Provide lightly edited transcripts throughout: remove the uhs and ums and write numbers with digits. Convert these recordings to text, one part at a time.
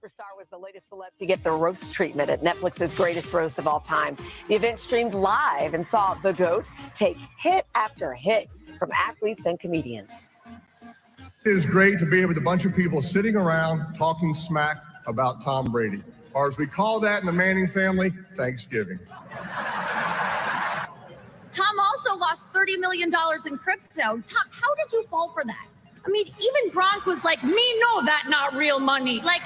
Superstar was the latest celeb to get the roast treatment at Netflix's greatest roast of all time. The event streamed live and saw the GOAT take hit after hit from athletes and comedians. It is great to be with a bunch of people sitting around talking smack about Tom Brady, or as we call that in the Manning family, Thanksgiving. Tom also lost $30 million in crypto. Tom, how did you fall for that? I mean, even Gronk was like, me know that not real money. Like,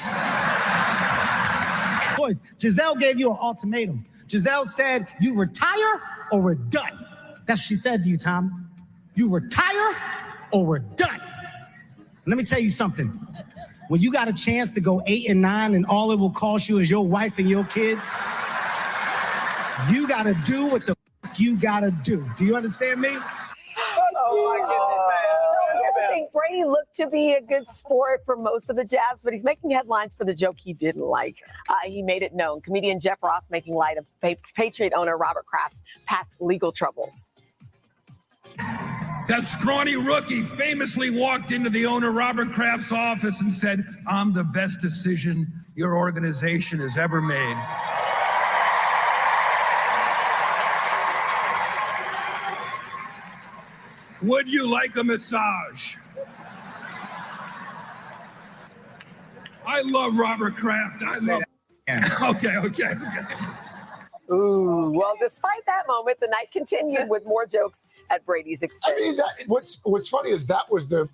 boys, Giselle gave you an ultimatum. Giselle said, you retire or we're done. That's what she said to you, Tom. You retire or we're done. Let me tell you something. When you got a chance to go 8 and 9 and all it will cost you is your wife and your kids, you got to do what the you got to do. Do you understand me? Oh, my goodness. I think Brady looked to be a good sport for most of the jabs, but he's making headlines for the joke he didn't like. He made it known. Comedian Jeff Ross making light of Patriot owner Robert Kraft's past legal troubles. That scrawny rookie famously walked into the owner Robert Kraft's office and said, "I'm the best decision your organization has ever made." Would you like a massage? I love Robert Kraft. I love. Okay. Ooh, well, despite that moment, the night continued with more jokes at Brady's expense. I mean, what's funny is that was the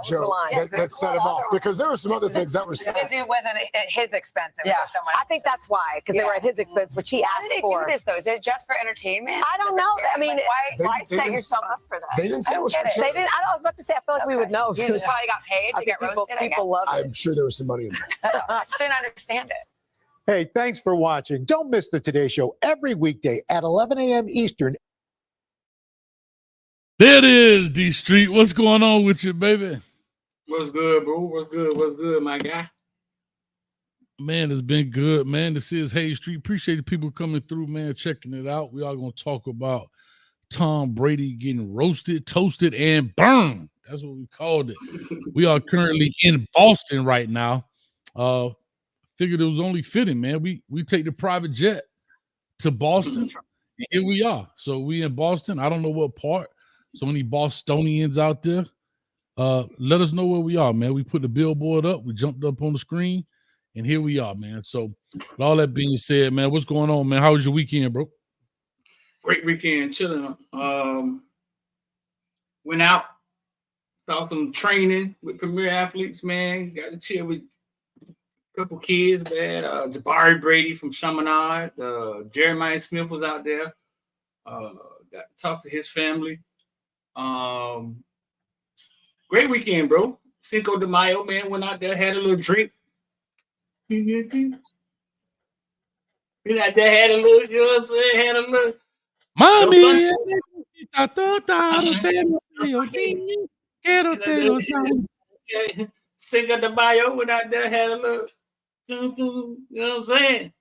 joke that set him off, because there were some other things that were said. Because it wasn't at his expense. It was someone I think that's why, because they were at his expense, which he asked How do they for. do this, though? Is it just for entertainment? I don't know. I mean, why they set didn't- yourself up for that? They didn't say it was for They sure. didn't. I was about to say, I feel like we would know. You just probably got paid I to think get roasted. people love it. I'm sure there was some money in there. I just didn't understand it. Hey, thanks for watching. Don't miss the Today Show every weekday at 11 a.m. Eastern. There it is, D Street. What's going on with you, baby? What's good, bro? What's good, my guy? Man, it's been good, man. This is Hayes Street. Appreciate the people coming through, man, checking it out. We are going to talk about Tom Brady getting roasted, toasted, and burned. That's what we called it. We are currently in Boston right now. Figured it was only fitting, man. We take the private jet to Boston, and here we are. So we in Boston. I don't know what part. So any Bostonians out there, let us know where we are, man. We put the billboard up. We jumped up on the screen, and here we are, man. So with all that being said, man, what's going on, man? How was your weekend, bro? Great weekend, chilling. Went out, saw some training with premier athletes, man. Got to chill with couple kids, man. Jabari Brady from Chaminade. Jeremiah Smith was out there. Got to talk to his family. Great weekend, bro. Cinco de Mayo, man. Went out there, had a little drink. Went out there, had a little, you know what I'm saying? Had a little. Mommy! Cinco de Mayo, went out there, had a little. You know what I'm saying?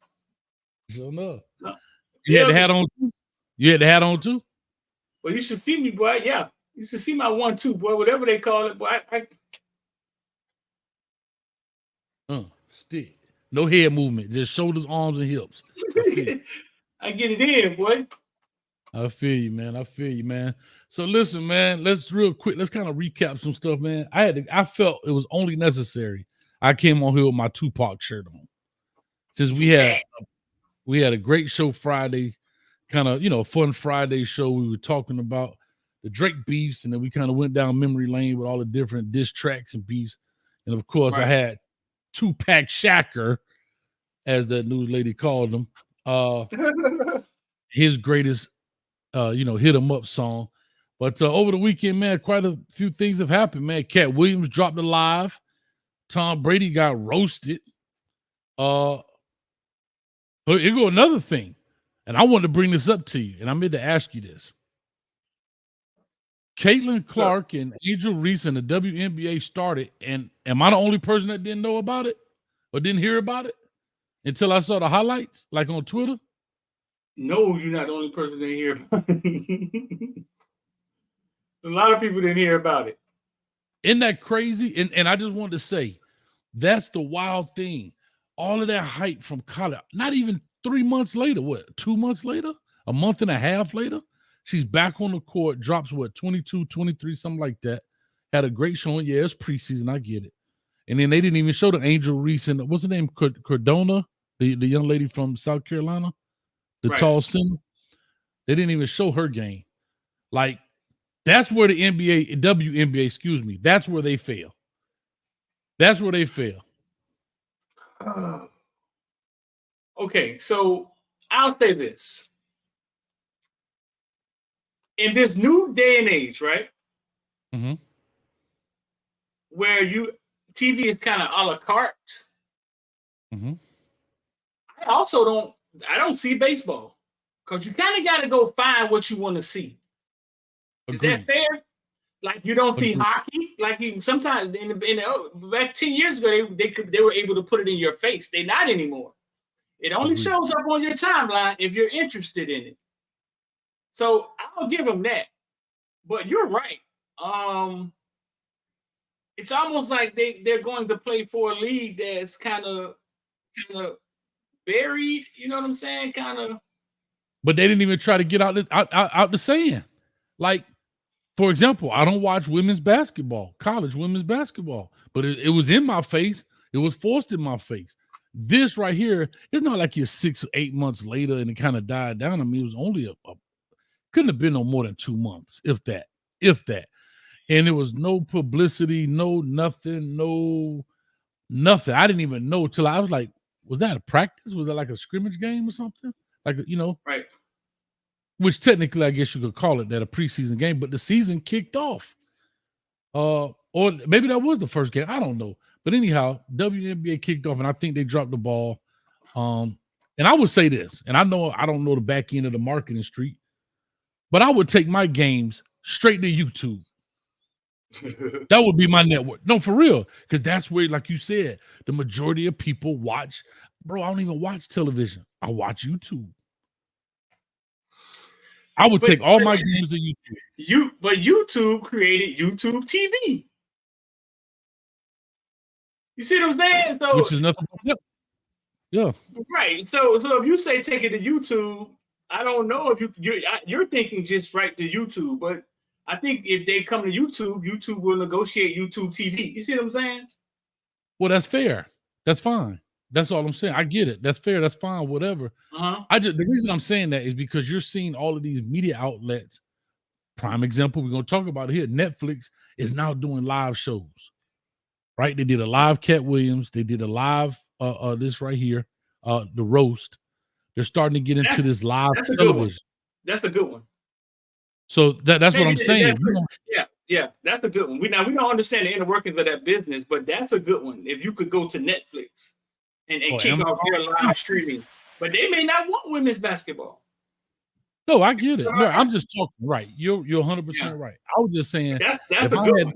Sure enough. You had the hat on too? You had the hat on too? Well, you should see me, boy. Yeah. You should see my 1-2, boy. Whatever they call it, boy. Stick. No head movement. Just shoulders, arms, and hips. I get it in, boy. I feel you, man. So listen, man, let's kind of recap some stuff, man. I felt it was only necessary. I came on here with my Tupac shirt on. Since we had a great show Friday, kind of, fun Friday show. We were talking about the Drake beefs, and then we kind of went down memory lane with all the different diss tracks and beefs. And of course, I had Tupac Shacker, as that news lady called him, his greatest, hit 'em up song. But over the weekend, man, quite a few things have happened, man. Cat Williams dropped a live. Tom Brady got roasted. Here go another thing. And I wanted to bring this up to you, and I meant to ask you this. Caitlin Clark and Angel Reese and the WNBA started, and am I the only person that didn't know about it or didn't hear about it until I saw the highlights, like on Twitter? No, you're not the only person that didn't hear about it. A lot of people didn't hear about it. Isn't that crazy? And I just wanted to say, that's the wild thing. all of that hype from college, not even 3 months later, what, 2 months later, a month and a half later, she's back on the court, drops what, 22, 23, something like that. Had a great showing. Yeah, it's preseason. I get it. And then they didn't even show the Angel Reese and what's her name? Cardona, the young lady from South Carolina, the tall center. They didn't even show her game. Like, that's where the WNBA, excuse me, that's where they fail. That's where they fail. Okay, so I'll say this. In this new day and age, right? Mm-hmm. Where TV is kind of a la carte. Mm-hmm. I don't see baseball because you kind of got to go find what you want to see. Is that fair? Like you don't see hockey. Like sometimes back 10 years ago, they were able to put it in your face. They're not anymore. It only shows up on your timeline if you're interested in it. So I'll give them that. But you're right. It's almost like they're going to play for a league that's kind of buried. You know what I'm saying? Kind of. But they didn't even try to get out the sand. Like, for example, I don't watch women's basketball, college women's basketball, but it was in my face. It was forced in my face. This right here, it's not like you're 6 or 8 months later and it kind of died down. I mean, it was only couldn't have been no more than 2 months, if that. And there was no publicity, no nothing. I didn't even know till I was like, was that a practice? Was that like a scrimmage game or something? Like, right. Which technically I guess you could call it that, a preseason game, but the season kicked off. Or maybe that was the first game. I don't know. But anyhow, WNBA kicked off and I think they dropped the ball. And I would say this, and I know I don't know the back end of the marketing street, but I would take my games straight to YouTube. That would be my network. No, for real. Because that's where, like you said, the majority of people watch. Bro, I don't even watch television. I watch YouTube. I would take all my games to YouTube. But YouTube created YouTube TV. You see what I'm saying? So, which is nothing. Yeah. Right. So if you say take it to YouTube, I don't know if you're thinking just right to YouTube, but I think if they come to YouTube will negotiate YouTube TV. You see what I'm saying? Well, that's fair. That's fine. That's all I'm saying. I get it. That's fair. That's fine. Whatever. The reason I'm saying that is because you're seeing all of these media outlets. Prime example, we're going to talk about it here. Netflix is now doing live shows, right? They did a live Cat Williams. They did a live this right here, the roast. They're starting to get into this live television. That's a good one. So that's what I'm saying. Yeah, that's a good one. We don't understand the inner workings of that business, but that's a good one. If you could go to Netflix and kick off their live streaming, but they may not want women's basketball. No, I get it. No, I'm just talking right. You're 100% right. I was just saying that's a good one.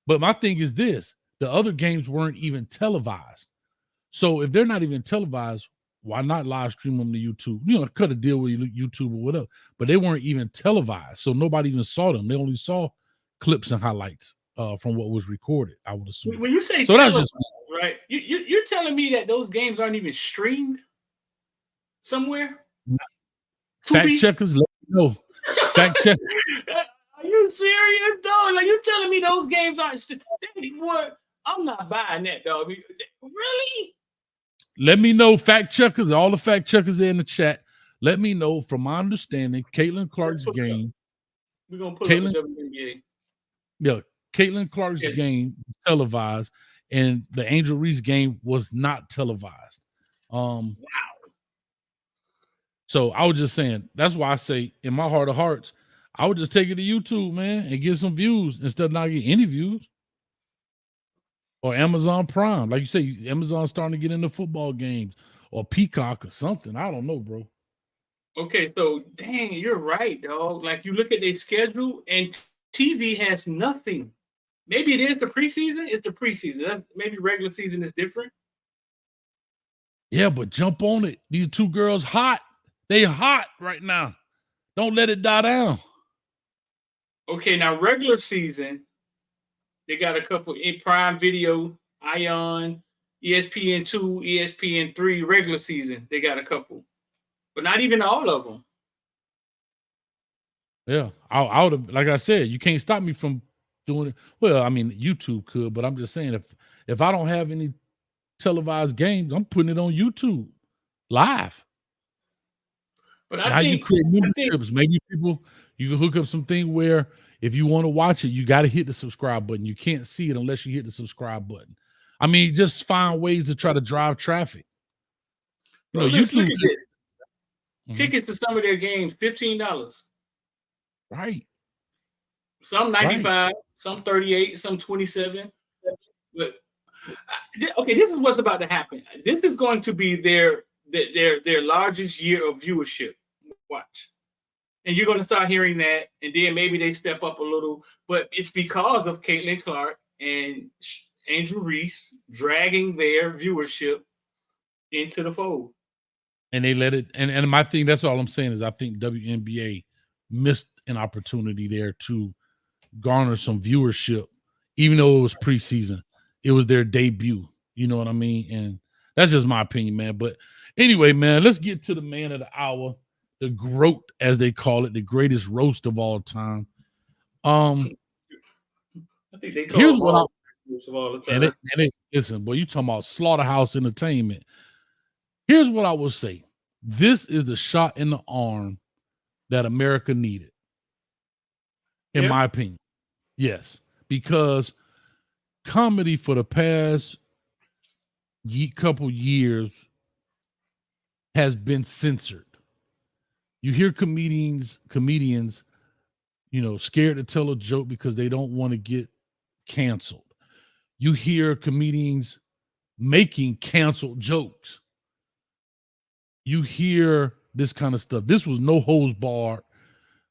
But my thing is this: the other games weren't even televised. So if they're not even televised, why not live stream them to YouTube? Cut a deal with YouTube or whatever. But they weren't even televised, so nobody even saw them. They only saw clips and highlights from what was recorded, I would assume. When you say televised, right? You're telling me that those games aren't even streamed somewhere? Fact checkers, let me know. Fact check. Are you serious, dog? Like you telling me those games aren't? What? I'm not buying that, dog. Really? Let me know, fact checkers, all the fact checkers in the chat. Let me know, from my understanding, Caitlin Clark's game. We're gonna put up the WNBA. Yeah, Caitlin Clark's game was televised, and the Angel Reese game was not televised. Wow. So I was just saying, that's why I say, in my heart of hearts, I would just take it to YouTube, man, and get some views instead of not getting any views. Or Amazon Prime. Like you say, Amazon's starting to get into football games, or Peacock or something. I don't know, bro. Okay, so dang, you're right, dog. Like you look at their schedule and TV has nothing. Maybe it is the preseason. It's the preseason. Maybe regular season is different. Yeah, but jump on it. These two girls hot. They hot right now. Don't let it die down. Okay, now regular season, they got a couple in Prime Video, Ion, ESPN2, ESPN3 regular season. They got a couple, but not even all of them. Yeah, I would have, like I said, you can't stop me from doing it. Well, I mean, YouTube could, but I'm just saying if I don't have any televised games, I'm putting it on YouTube live. But How you create memberships? Maybe people, you can hook up something where if you want to watch it, you got to hit the subscribe button. You can't see it unless you hit the subscribe button. I mean, just find ways to try to drive traffic. You know, YouTube. Tickets to some of their games, $15. Right. Some 95, some 38, some 27. But okay, this is what's about to happen. This is going to be their largest year of viewership. Watch. And you're going to start hearing that, and then maybe they step up a little, but it's because of Caitlin Clark and Angel Reese dragging their viewership into the fold. And they let it, and my thing, that's all I'm saying is I think WNBA missed an opportunity there to garner some viewership, even though it was preseason. It was their debut. You know what I mean? And that's just my opinion, man. But anyway, man, let's get to the man of the hour, the GROAT, as they call it, the greatest roast of all time. I think they call here's it what of all the time. Listen, boy, you talking about Slaughterhouse Entertainment. Here's what I will say. This is the shot in the arm that America needed, in my opinion. Yes, because comedy for the past couple years has been censored. You hear comedians, you know, scared to tell a joke because they don't want to get canceled. You hear comedians making canceled jokes. You hear this kind of stuff. This was no holds barred.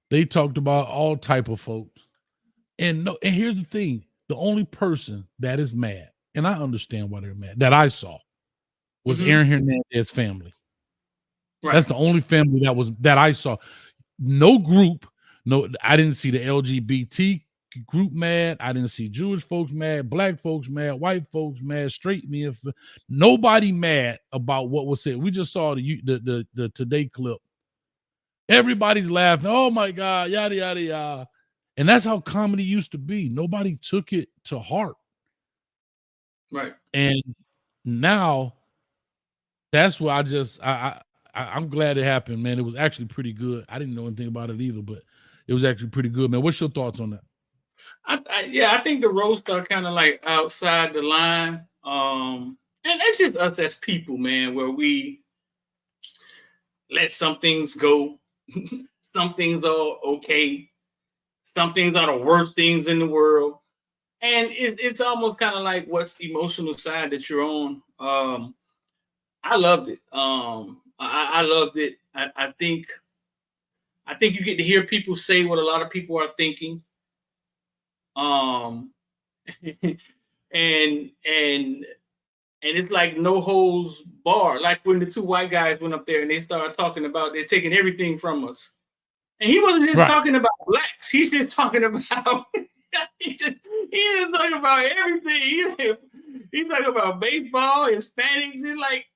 They talked about all type of folks. And here's the thing. The only person that is mad, and I understand why they're mad, that I saw was Aaron Hernandez's family. Right. That's the only family that I saw. No group. No, I didn't see the LGBT group mad. I didn't see Jewish folks mad, black folks mad, white folks mad, straight men. Nobody mad about what was said. We just saw the Today clip. Everybody's laughing. Oh my God, yada yada yada. And that's how comedy used to be. Nobody took it to heart. Right. And now that's why I'm glad it happened, man. It was actually pretty good. I didn't know anything about it either, but it was actually pretty good, man. What's your thoughts on that? I think the roasts are kind of like outside the line. And it's just us as people, man, where we let some things go. Some things are okay. Some things are the worst things in the world. And it's almost kind of like what's the emotional side that you're on. I loved it. I loved it. I think you get to hear people say what a lot of people are thinking. And it's like no holds barred. Like when the two white guys went up there and they started talking about they're taking everything from us. And he wasn't just talking about blacks. He's just talking about he just talking about everything. He's talking about baseball, Hispanics. He's like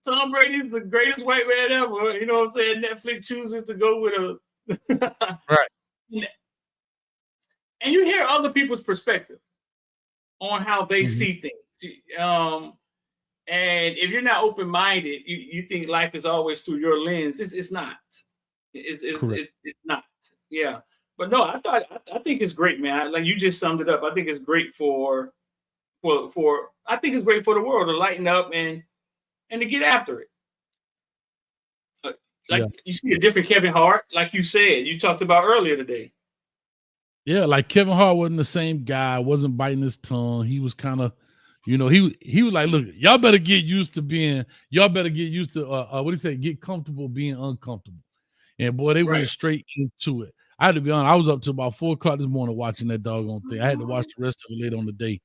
Tom Brady's the greatest white man ever. You know what I'm saying? Netflix chooses to go with a right. And you hear other people's perspective on how they see things. And if you're not open-minded, you think life is always through your lens. It's not. It's not. Yeah. But no, I think it's great, man. Like you just summed it up. I think it's great for I think it's great for the world to lighten up and to get after it. You see a different Kevin Hart, like you said, you talked about earlier today. Yeah, like Kevin Hart wasn't the same guy, wasn't biting his tongue. He was kind of, he was like, look, y'all better get used to what do you say, get comfortable being uncomfortable. And boy, they went straight into it. I had to be honest, I was up to about 4 o'clock this morning watching that doggone thing. I had to watch the rest of it later on the day.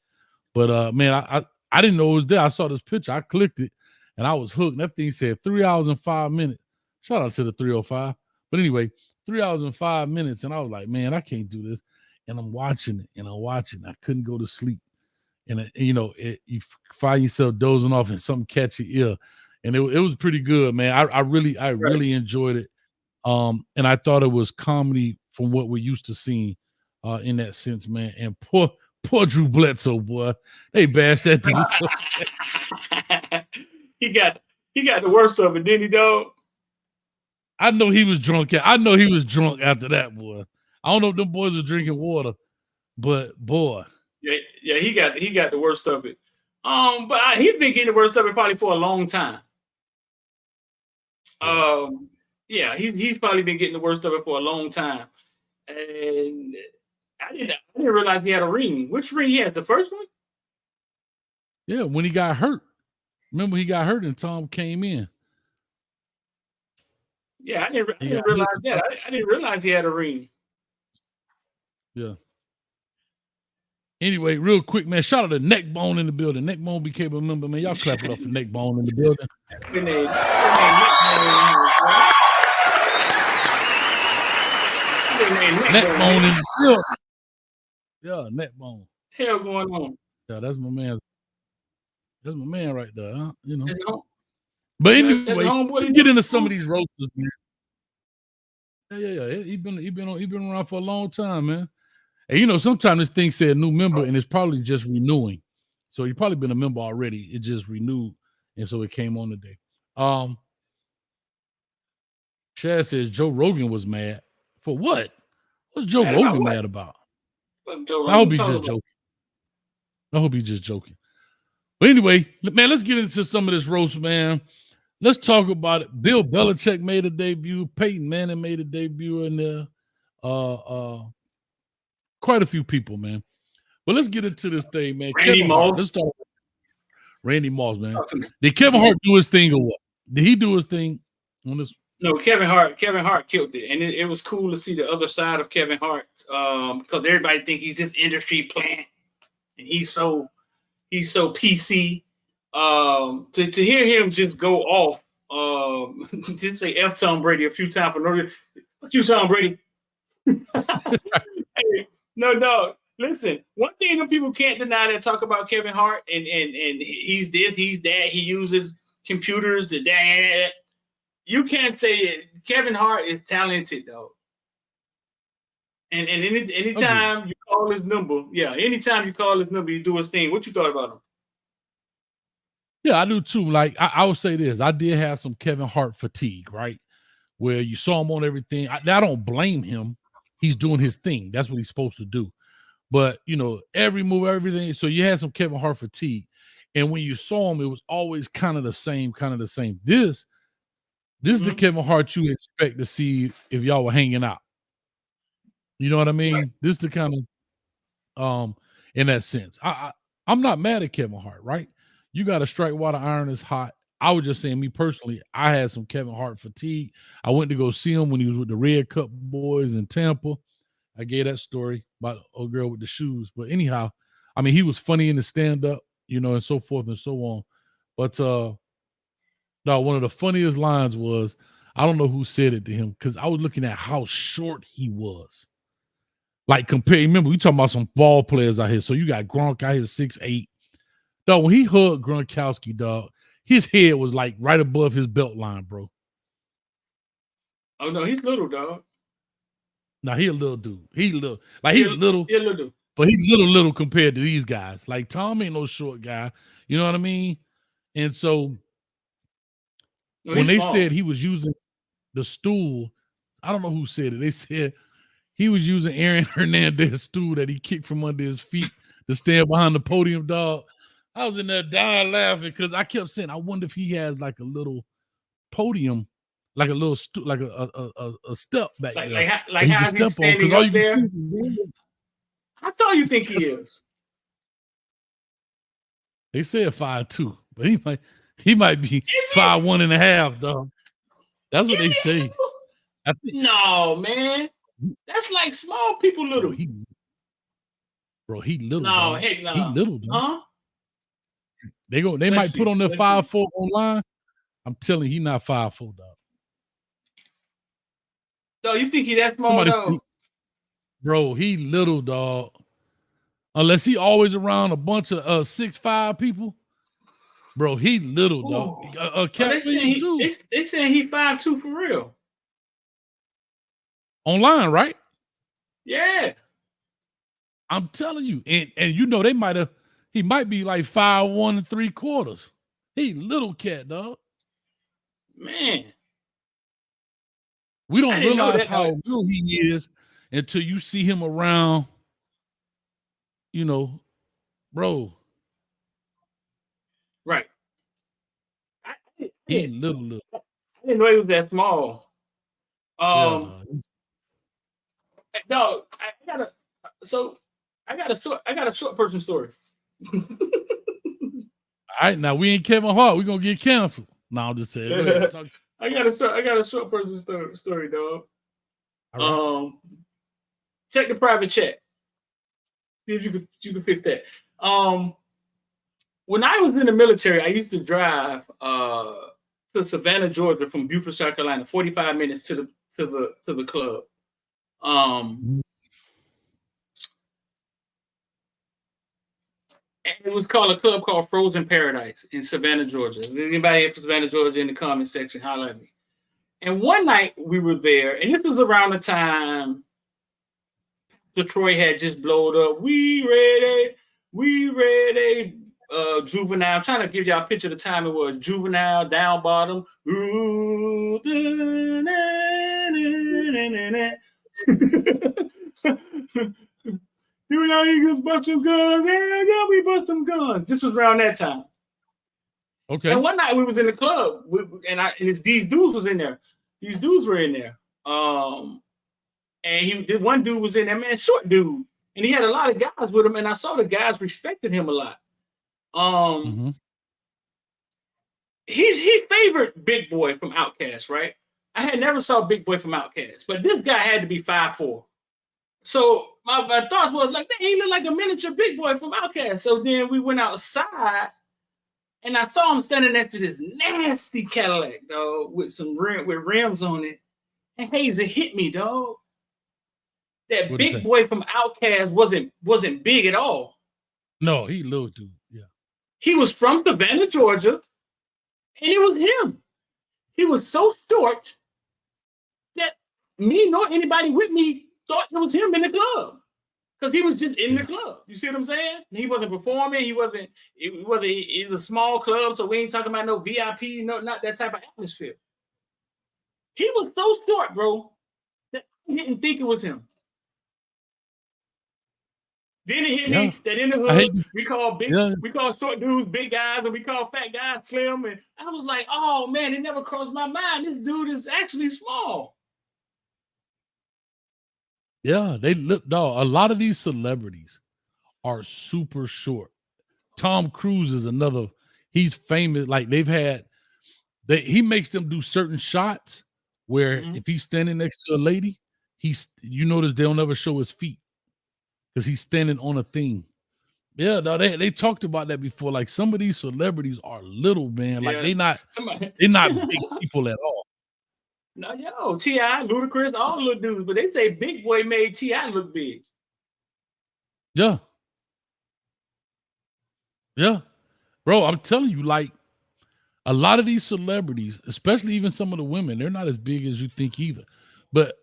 But man, I didn't know it was there. I saw this picture, I clicked it, and I was hooked. And that thing said 3 hours and 5 minutes. Shout out to the 305. But anyway, 3 hours and 5 minutes. And I was like, man, I can't do this. And I'm watching it. I couldn't go to sleep. and you find yourself dozing off and something catch your ear, and it was pretty good, man. I really enjoyed it, and I thought it was comedy from what we're used to seeing, in that sense, man. And poor Drew Bledsoe, boy, they bashed that dude. he got the worst of it, didn't he, dog? I know he was drunk. I know he was drunk after that, boy. I don't know if them boys were drinking water, but boy. Yeah, he got the worst of it. But he's been getting the worst of it probably for a long time. Yeah, he's probably been getting the worst of it for a long time. And I didn't realize he had a ring. Which ring he has? The first one? Yeah, when he got hurt. Remember, he got hurt and Tom came in. Yeah, I didn't realize that. I didn't realize he had a ring. Yeah. Anyway, real quick, man, shout out to Neckbone in the building. Neckbone became a member, man. Y'all clap it up for Neckbone in the building. Neckbone in the building. Yeah, Neckbone. Hell going on. Yeah, that's my man. That's my man right there, huh? But anyway, let's get into some of these roasters, man. Yeah. He been around for a long time, man. And sometimes this thing said new member, and it's probably just renewing. So you've probably been a member already. It just renewed, and so it came on today. Chad says Joe Rogan was mad. For what? What's Joe Rogan mad about? I hope he's just joking. I hope he's just joking. But anyway, man, let's get into some of this roast, man. Let's talk about it. Bill Belichick made a debut. Peyton Manning made a debut in there. Quite a few people, man. But let's get into this thing, man. Kevin Hart. Let's talk about Randy Moss, man. Did Kevin Hart do his thing or what? Did he do his thing on this? No, Kevin Hart killed it. And it was cool to see the other side of Kevin Hart, because everybody think he's this industry plant and he's so PC. To hear him just go off, just say F Tom Brady a few times for no reason. Fuck you, Tom Brady. Hey, no, dog. Listen, one thing that people can't deny that talk about Kevin Hart, and he's this, he's that, he uses computers to that. You can't say it. Kevin Hart is talented, though. And anytime you call his number, he's doing his thing. What you thought about him? Yeah, I do too. Like I would say this, I did have some Kevin Hart fatigue, right? Where you saw him on everything. I don't blame him. He's doing his thing. That's what he's supposed to do. But every move, everything. So you had some Kevin Hart fatigue. And when you saw him, it was always kind of the same. This is the Kevin Hart you expect to see if y'all were hanging out. You know what I mean? Right. This is the kind of in that sense. I'm not mad at Kevin Hart, right? You got to strike while the iron is hot. I was just saying, me personally, I had some Kevin Hart fatigue. I went to go see him when he was with the Red Cup boys in Tampa. I gave that story about the old girl with the shoes. But anyhow, I mean, he was funny in the stand-up, and so forth and so on. But no, one of the funniest lines was, I don't know who said it to him, because I was looking at how short he was. Like, remember, we talking about some ball players out here. So you got Gronk out here 6'8". Dog, when he hugged Gronkowski, dog, his head was like right above his belt line, bro. Oh no, he's little, dog. Now he a little dude. He's little. He's little. He's a little dude. But he's little compared to these guys. Like Tom ain't no short guy. You know what I mean? And so when they said he was using the stool, I don't know who said it. They said he was using Aaron Hernandez's stool that he kicked from under his feet to stand behind the podium, dog. I was in there dying laughing because I kept saying, I wonder if he has like a little podium, like a little like a step back there. Like how he's standing up there. How tall you think he is? They said 5'2", but he might be 5'1.5", dog. That's what they say. No, man. That's like small people little. Bro, he little. No, heck no. He little, dog. Huh? They might put on their 5'4" online. I'm telling you, he not 5'4", dog. So you think he that small, dog? Bro, he little, dog. unless he always around a bunch of 6'5" people. Bro, he little dog. They saying he 5'2" for real. Online, right? Yeah. I'm telling you. And you know he might be like 5'1" 3/4. He little cat, dog. Man. We don't realize how little he is until you see him around, you know, bro. Right. He little. I didn't know he was that small. Dog, I got a short person story. All right, now we ain't Kevin Hart. We're gonna get canceled. No, I'm just saying. I got a short person story, dog. Right. Check the private chat. See if you can fix that. When I was in the military, I used to drive to Savannah, Georgia, from Beaufort, South Carolina, 45 minutes to the club. And it was called a club called Frozen Paradise in Savannah, Georgia. If anybody from Savannah, Georgia, in the comment section, holler at me. And one night we were there, and this was around the time Detroit had just blown up. We ready, Juvenile. I'm trying to give y'all a picture of the time it was. Juvenile, Down Bottom. Ooh, here y'all Eagles bust some guns. Yeah, we bust some guns. This was around that time. Okay. And one night we was in the club, these dudes was in there. These dudes were in there. And one dude was in there, man, short dude. And he had a lot of guys with him, and I saw the guys respected him a lot. He favored Big Boy from Outkast, right? I had never saw Big Boy from Outkast, but this guy had to be 5'4". So my thoughts was like, he looked like a miniature Big Boy from Outkast. So then we went outside, and I saw him standing next to this nasty Cadillac, dog, with rims on it. And Hazel hit me, dog. That Big Boy from Outkast wasn't big at all. No, he little dude. Yeah. He was from Savannah, Georgia, and it was him. He was so short that me nor anybody with me thought it was him in the club, because he was just in the club. You see what I'm saying? He wasn't performing. It's a small club, so we ain't talking about no VIP, not that type of atmosphere. He was so short, bro, that I didn't think it was him. Then it hit me that in the hood we call short dudes big guys, and we call fat guys slim. And I was like, oh man, it never crossed my mind. This dude is actually small. Yeah, they look, dog. A lot of these celebrities are super short. Tom Cruise is another. He's famous. Like he makes them do certain shots where if he's standing next to a lady, you notice they'll never show his feet because he's standing on a thing. Yeah, no, they talked about that before. Like, some of these celebrities are little, man. Like they're not big people at all. No, T.I., Ludacris, all little dudes, but they say Big Boy made T.I. look big. Yeah. Yeah. Bro, I'm telling you, like, a lot of these celebrities, especially even some of the women, they're not as big as you think either. But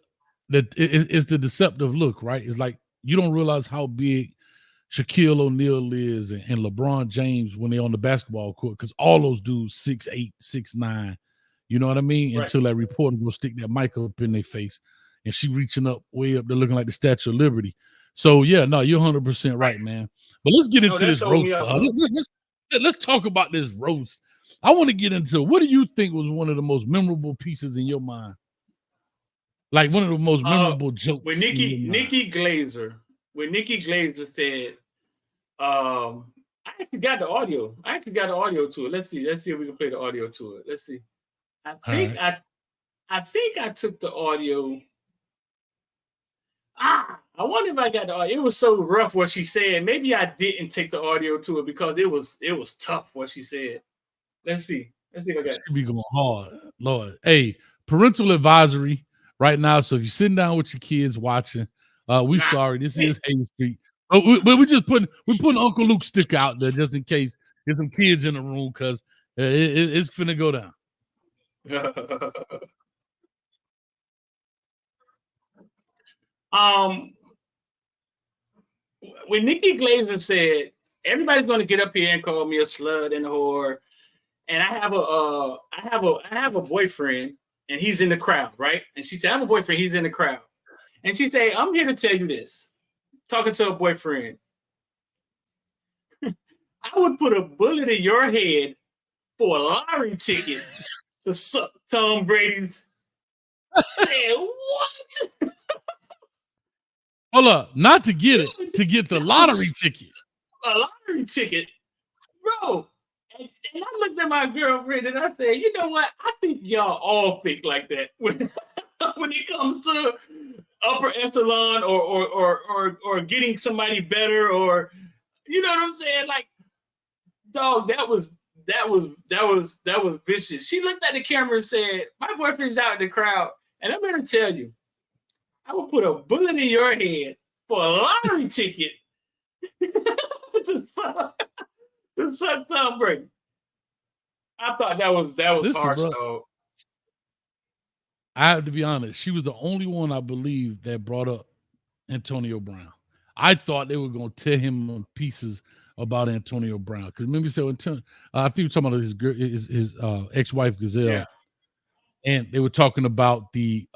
it's the deceptive look, right? It's like you don't realize how big Shaquille O'Neal is and LeBron James when they're on the basketball court, because all those dudes 6'8", 6'9". You know what I mean? Right. Until that reporter will stick that mic up in their face, and she reaching up way up there looking like the Statue of Liberty. So yeah, no, you're 100% right, man. But let's get into this roast. Let's talk about this roast. I want to get into, what do you think was one of the most memorable pieces in your mind? Like one of the most memorable jokes. When Nikki Glazer said, I actually got the audio. To it. Let's see if we can play the audio to it. Let's see. I think I took the audio. I wonder if I got the audio. It was so rough what she said. Maybe I didn't take the audio to it because it was tough what she said. Let's see if I got it. She be going hard, Lord. Hey, parental advisory right now. So if you're sitting down with your kids watching, sorry. This is Hayes Street. But we're putting Uncle Luke's sticker out there just in case there's some kids in the room because it's finna go down. When Nikki Glaser said everybody's going to get up here and call me a slut and a whore, and I have a boyfriend and he's in the crowd, right? And she said, I have a boyfriend, he's in the crowd, and she said, I'm here to tell you this. Talking to a boyfriend, I would put a bullet in your head for a lottery ticket to suck Tom Brady's. Man, what? Hold up, not to get it, to get the lottery ticket. A lottery ticket, bro. And I looked at my girlfriend and I said, you know what? I think y'all all think like that when it comes to upper echelon or getting somebody better, or you know what I'm saying? Like, dog, that was vicious. She looked at the camera and said, my boyfriend's out in the crowd, and I'm gonna tell you, I will put a bullet in your head for a lottery ticket to suck Tom Brady. I thought that was harsh, though. I have to be honest. She was the only one I believe that brought up Antonio Brown. I thought they were going to tear him in pieces about Antonio Brown. Because remember, you said, I think you were talking about his ex-wife, Gazelle. Yeah. And they were talking about the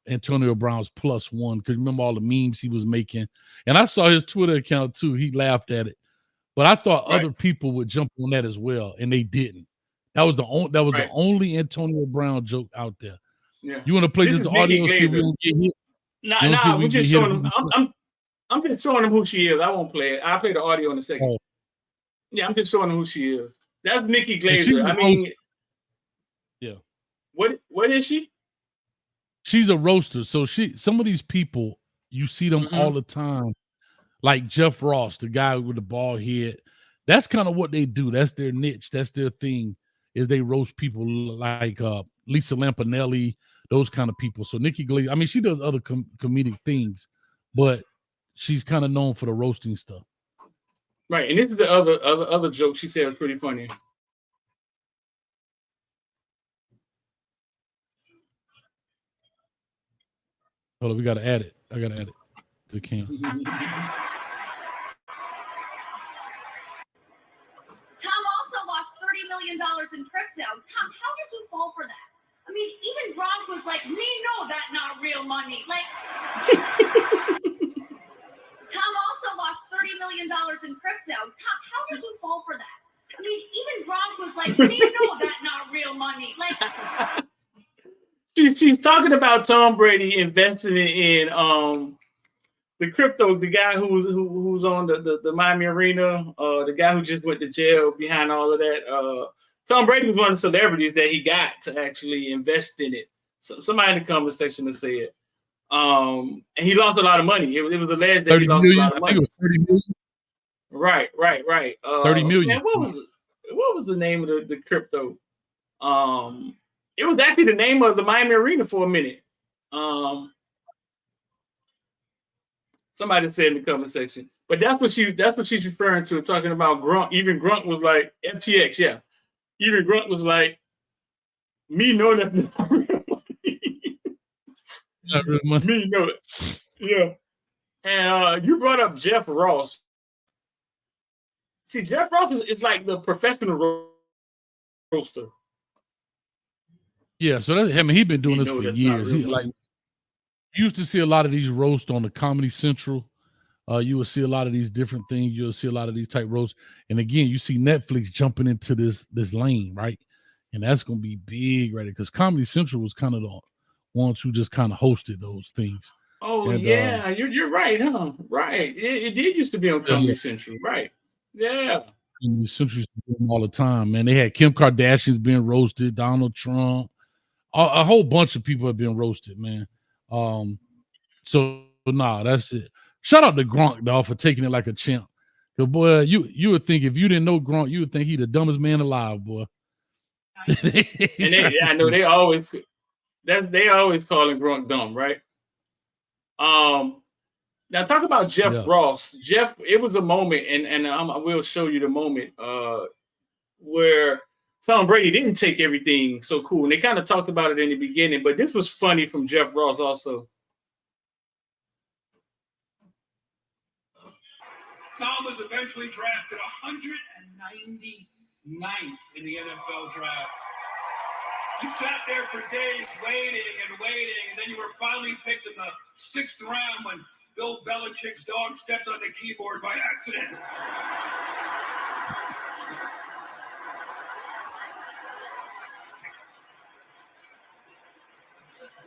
Antonio Brown's +1. Because remember all the memes he was making. And I saw his Twitter account, too. He laughed at it. But I thought other people would jump on that as well, and they didn't. That was the only Antonio Brown joke out there. Yeah. You want to play This just is the audio? Nikki See if we Glaser. don't get hit? Nah, we're just showing them. I'm just showing them who she is. I won't play it. I'll play the audio in a second. Oh. Yeah, I'm just showing them who she is. That's Nikki Glaser. I mean, yeah. What is she? She's a roaster. So some of these people, you see them all the time, like Jeff Ross, the guy with the bald head. That's kind of what they do. That's their niche. That's their thing. Is they roast people like Lisa Lampanelli, those kind of people. So Nikki Glaser, I mean, she does other comedic things, but she's kind of known for the roasting stuff. Right, and this is the other joke she said was pretty funny. Hold on, we gotta add it. I gotta add it. We can't. Tom also lost $30 million in crypto. Tom, how did you fall for that? I mean, even Gronk was like, "Me know that not real money." Like, Tom also lost $30 million in crypto. Tom, how did you fall for that? I mean, even Gronk was like, "Me know that not real money." Like, she's talking about Tom Brady investing in the crypto, the guy who's on the Miami Arena, the guy who just went to jail behind all of that. Tom Brady was one of the celebrities that he got to actually invest in it. So, somebody in the comment section to say it. And he lost a lot of money. It was alleged that he lost a lot of money. I think it was 30 million. Right. 30 million. Man, what was the name of the crypto? It was actually the name of the Miami Arena for a minute. Somebody said in the comment section, but that's what she's referring to, talking about Grunt. Even Grunt was like FTX, yeah. Even Grunt was like, "Me know that's not real money." Not real money. Me know it, yeah. And you brought up Jeff Ross. See, Jeff Ross is like the professional roaster. Yeah, so he's been doing this for years. You used to see a lot of these roasts on the Comedy Central. You will see a lot of these different things. You'll see a lot of these type roasts. And again, you see Netflix jumping into this lane, right? And that's going to be big, right? Because Comedy Central was kind of the ones who just kind of hosted those things. Oh, and, yeah, you're right, huh? Right. It did used to be on Comedy Central, right? Yeah. Comedy Central used to do them all the time, man. They had Kim Kardashian's being roasted, Donald Trump. A whole bunch of people have been roasted, man. So that's it. Shout out to Gronk, dog, for taking it like a champ. Cause boy, you would think if you didn't know Gronk, you would think he the dumbest man alive, boy. I know they always calling Gronk dumb, right? Now talk about Jeff Yeah. Ross. Jeff, it was a moment, and I will show you the moment where Tom Brady didn't take everything so cool. And they kind of talked about it in the beginning, but this was funny from Jeff Ross also. Tom was eventually drafted 199th in the NFL draft. You sat there for days waiting, and then you were finally picked in the 6th round when Bill Belichick's dog stepped on the keyboard by accident.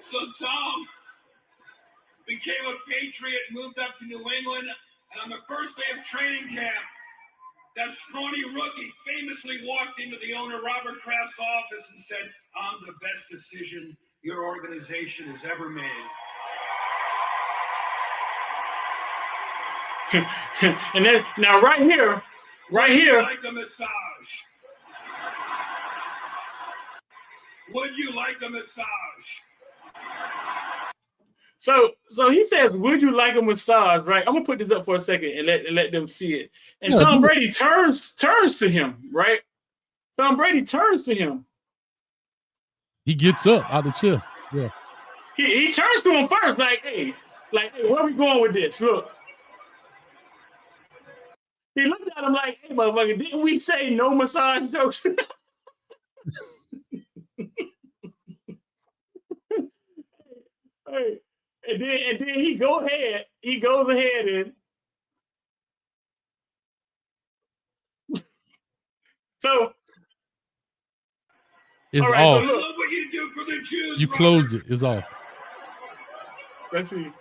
So Tom became a Patriot, moved up to New England, and on the first day of training camp, that scrawny rookie famously walked into the owner Robert Kraft's office and said, "I'm the best decision your organization has ever made." And then now right here. Like a massage. Would you like a massage? So he says, "Would you like a massage?" Right? I'm gonna put this up for a second and let them see it. And Yeah, Tom Brady turns to him, right? Tom Brady turns to him. He gets up out the chair. Yeah. He turns to him first, like, hey, where are we going with this? Look. He looked at him like, "Hey, motherfucker, didn't we say no massage jokes?" Hey, and then he goes ahead and so it's all right, off. So I love what you do for the Jews. You closed it. It's off. Let's see.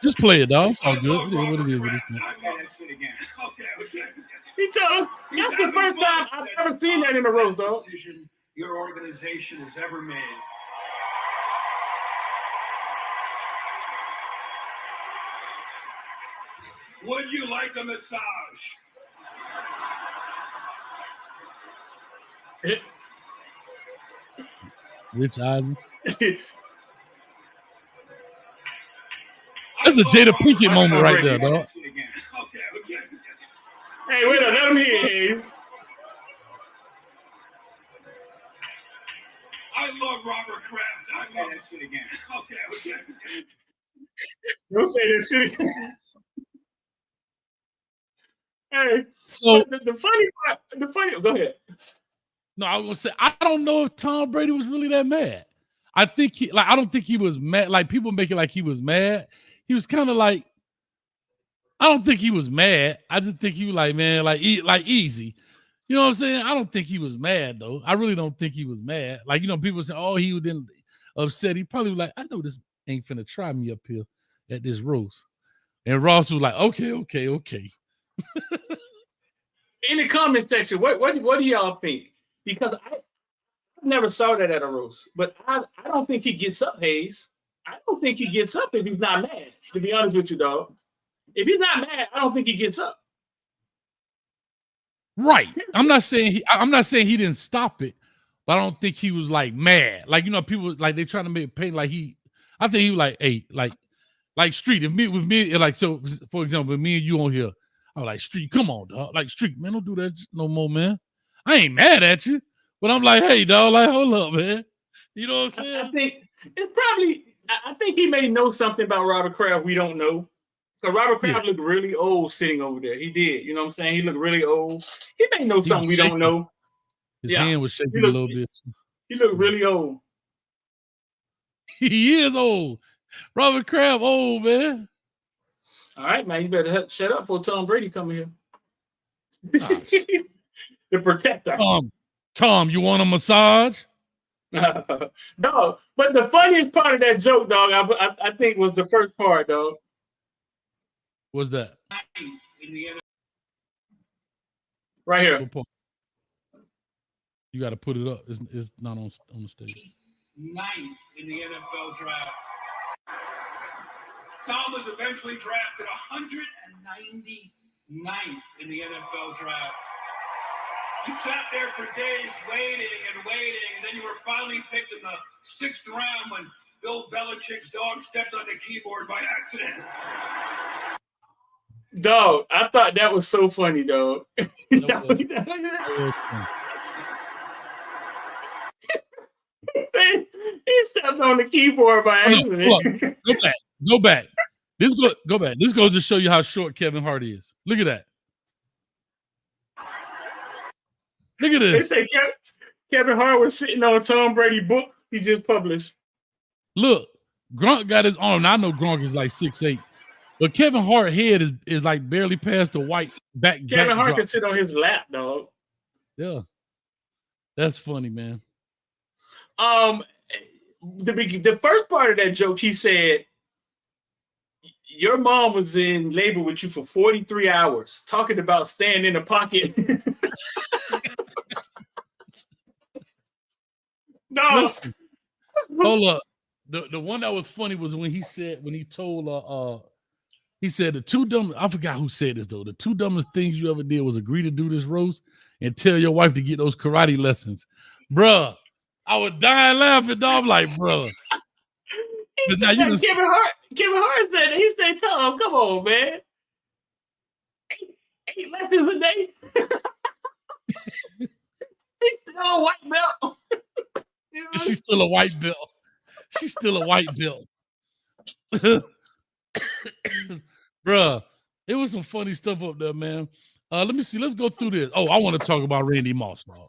Just play it, dog. It's all good. It is what it is at this point. Okay. He told him that's the first time I've ever seen that in a roast, dog. Decision your organization has ever made. Would you like a massage? Rich Eisen. That's a Jada Pinkett moment right there, dog. Okay. Hey, wait up, let him hear, Hayes. I love Robert Kraft. I say that shit again. Okay. Don't say that shit again. Hey, so the funny part, go ahead. No, I was gonna say I don't know if Tom Brady was really that mad. I don't think he was mad. Like people make it like he was mad. He was kind of like, I don't think he was mad. I just think he was like, man, like easy. You know what I'm saying? I don't think he was mad though. I really don't think he was mad. Like, people say, oh, he didn't upset. He probably was like, I know this ain't finna try me up here at this roast. And Ross was like, okay. In the comment section, what do y'all think? Because I never saw that at a roast, but I don't think he gets up, Hayes. I don't think he gets up if he's not mad, to be honest with you, dog. If he's not mad, I don't think he gets up. Right. I'm not saying he didn't stop it, but I don't think he was like mad. Like, people like they trying to make it paint like I think he was like, hey, like Street, with me, like, so for example, with me and you on here, I was like, Street, come on, dog. Like, Street, man, don't do that no more, man. I ain't mad at you, but I'm like, hey, dog, like, hold up, man. You know what I'm saying? I think it's probably, I think he may know something about Robert Kraft we don't know. Because Robert Kraft looked really old sitting over there. He did. You know what I'm saying? He looked really old. He may know something we don't know. His hand was shaking a little bit. He looked really old. He is old. Robert Kraft old, man. All right, man. You better shut up before Tom Brady come here. The protector. Tom, you want a massage? No, but the funniest part of that joke, dog, I think was the first part, dog. What's that? Right here. You got to put it up. It's not on the stage. 9th in the NFL draft. Tom was eventually drafted 199th in the NFL draft. You sat there for days waiting, and then you were finally picked in the 6th round when Bill Belichick's dog stepped on the keyboard by accident. Dog, I thought that was so funny, dog. That was funny. He stepped on the keyboard by accident. Go back. Go back. This goes to show you how short Kevin Hart is. Look at that. Look at this. They say Kevin Hart was sitting on Tom Brady book he just published. Look, Gronk got his arm. Now, I know Gronk is like 6'8", but Kevin Hart head is like barely past the white back. Kevin Hart drop. can sit on his lap, dog. Yeah, that's funny, man. The first part of that joke, he said, your mom was in labor with you for 43 hours, talking about staying in the pocket. No. Listen, hold up. The one that was funny was when he told he said the two dumbest, I forgot who said this though. The two dumbest things you ever did was agree to do this roast and tell your wife to get those karate lessons. Bruh, I was dying laughing, dog. I'm like, bruh. Kevin Hart said, he said, Tom, come on, man. 8 lessons a day. He's still a white belt. She's still a white belt. She's still a white belt. Bruh, it was some funny stuff up there, man. Let me see. Let's go through this. Oh, I want to talk about Randy Moss, dog.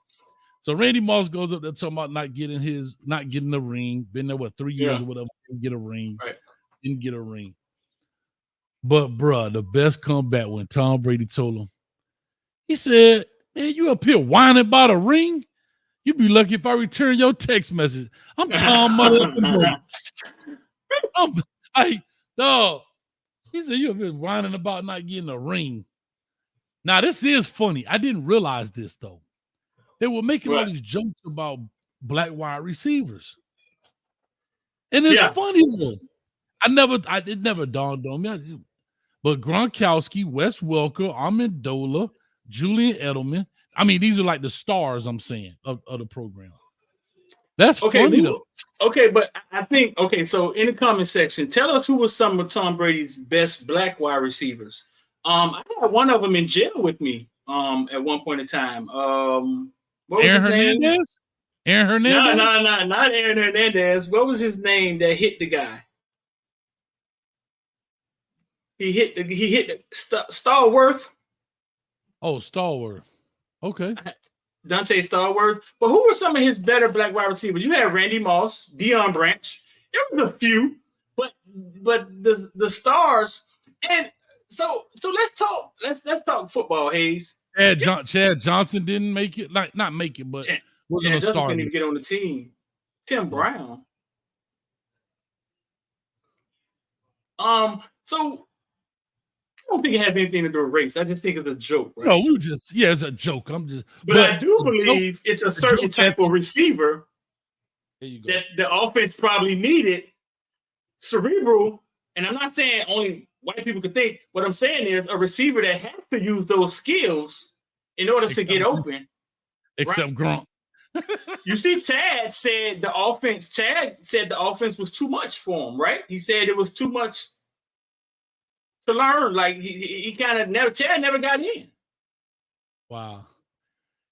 So Randy Moss goes up there talking about not getting the ring. Been there, 3 years or whatever. Didn't get a ring. Right. Didn't get a ring. But, bruh, the best comeback when Tom Brady told him, he said, man, you up here whining about a ring? You be lucky if I return your text message. I'm Tom Brady. Dog. He said, you up here whining about not getting a ring. Now, this is funny. I didn't realize this, though. They were making all these jokes about black wide receivers. And it's funny, though. It never dawned on me. But Gronkowski, Wes Welker, Amendola, Julian Edelman. I mean, these are like the stars, I'm saying, of the program. That's funny, though. Okay, but I think, so in the comment section, tell us who was some of Tom Brady's best black wide receivers. I had one of them in jail with me at one point in time. What was Aaron his name? Hernandez? Aaron Hernandez? No, not Aaron Hernandez. What was his name that hit the guy? He hit the Stallworth. Oh, Stallworth. Okay. Dante Stallworth. But who were some of his better black wide receivers? You had Randy Moss, Deion Branch. There was a few, but the stars. And so let's talk football, Hayes. Chad Johnson didn't make it, not make it, but wasn't a star. Didn't even get on the team. Tim Brown. So I don't think it has anything to do with race. I just think it's a joke. Right? No, it's a joke. But I do believe it's a certain type of receiver that the offense probably needed. Cerebral, and I'm not saying only white people could think. What I'm saying is a receiver that has to use those skills in order to get open. Except Gronk. You see, Chad said the offense was too much for him, right? He said it was too much to learn. Like he kind of Chad never got in. Wow.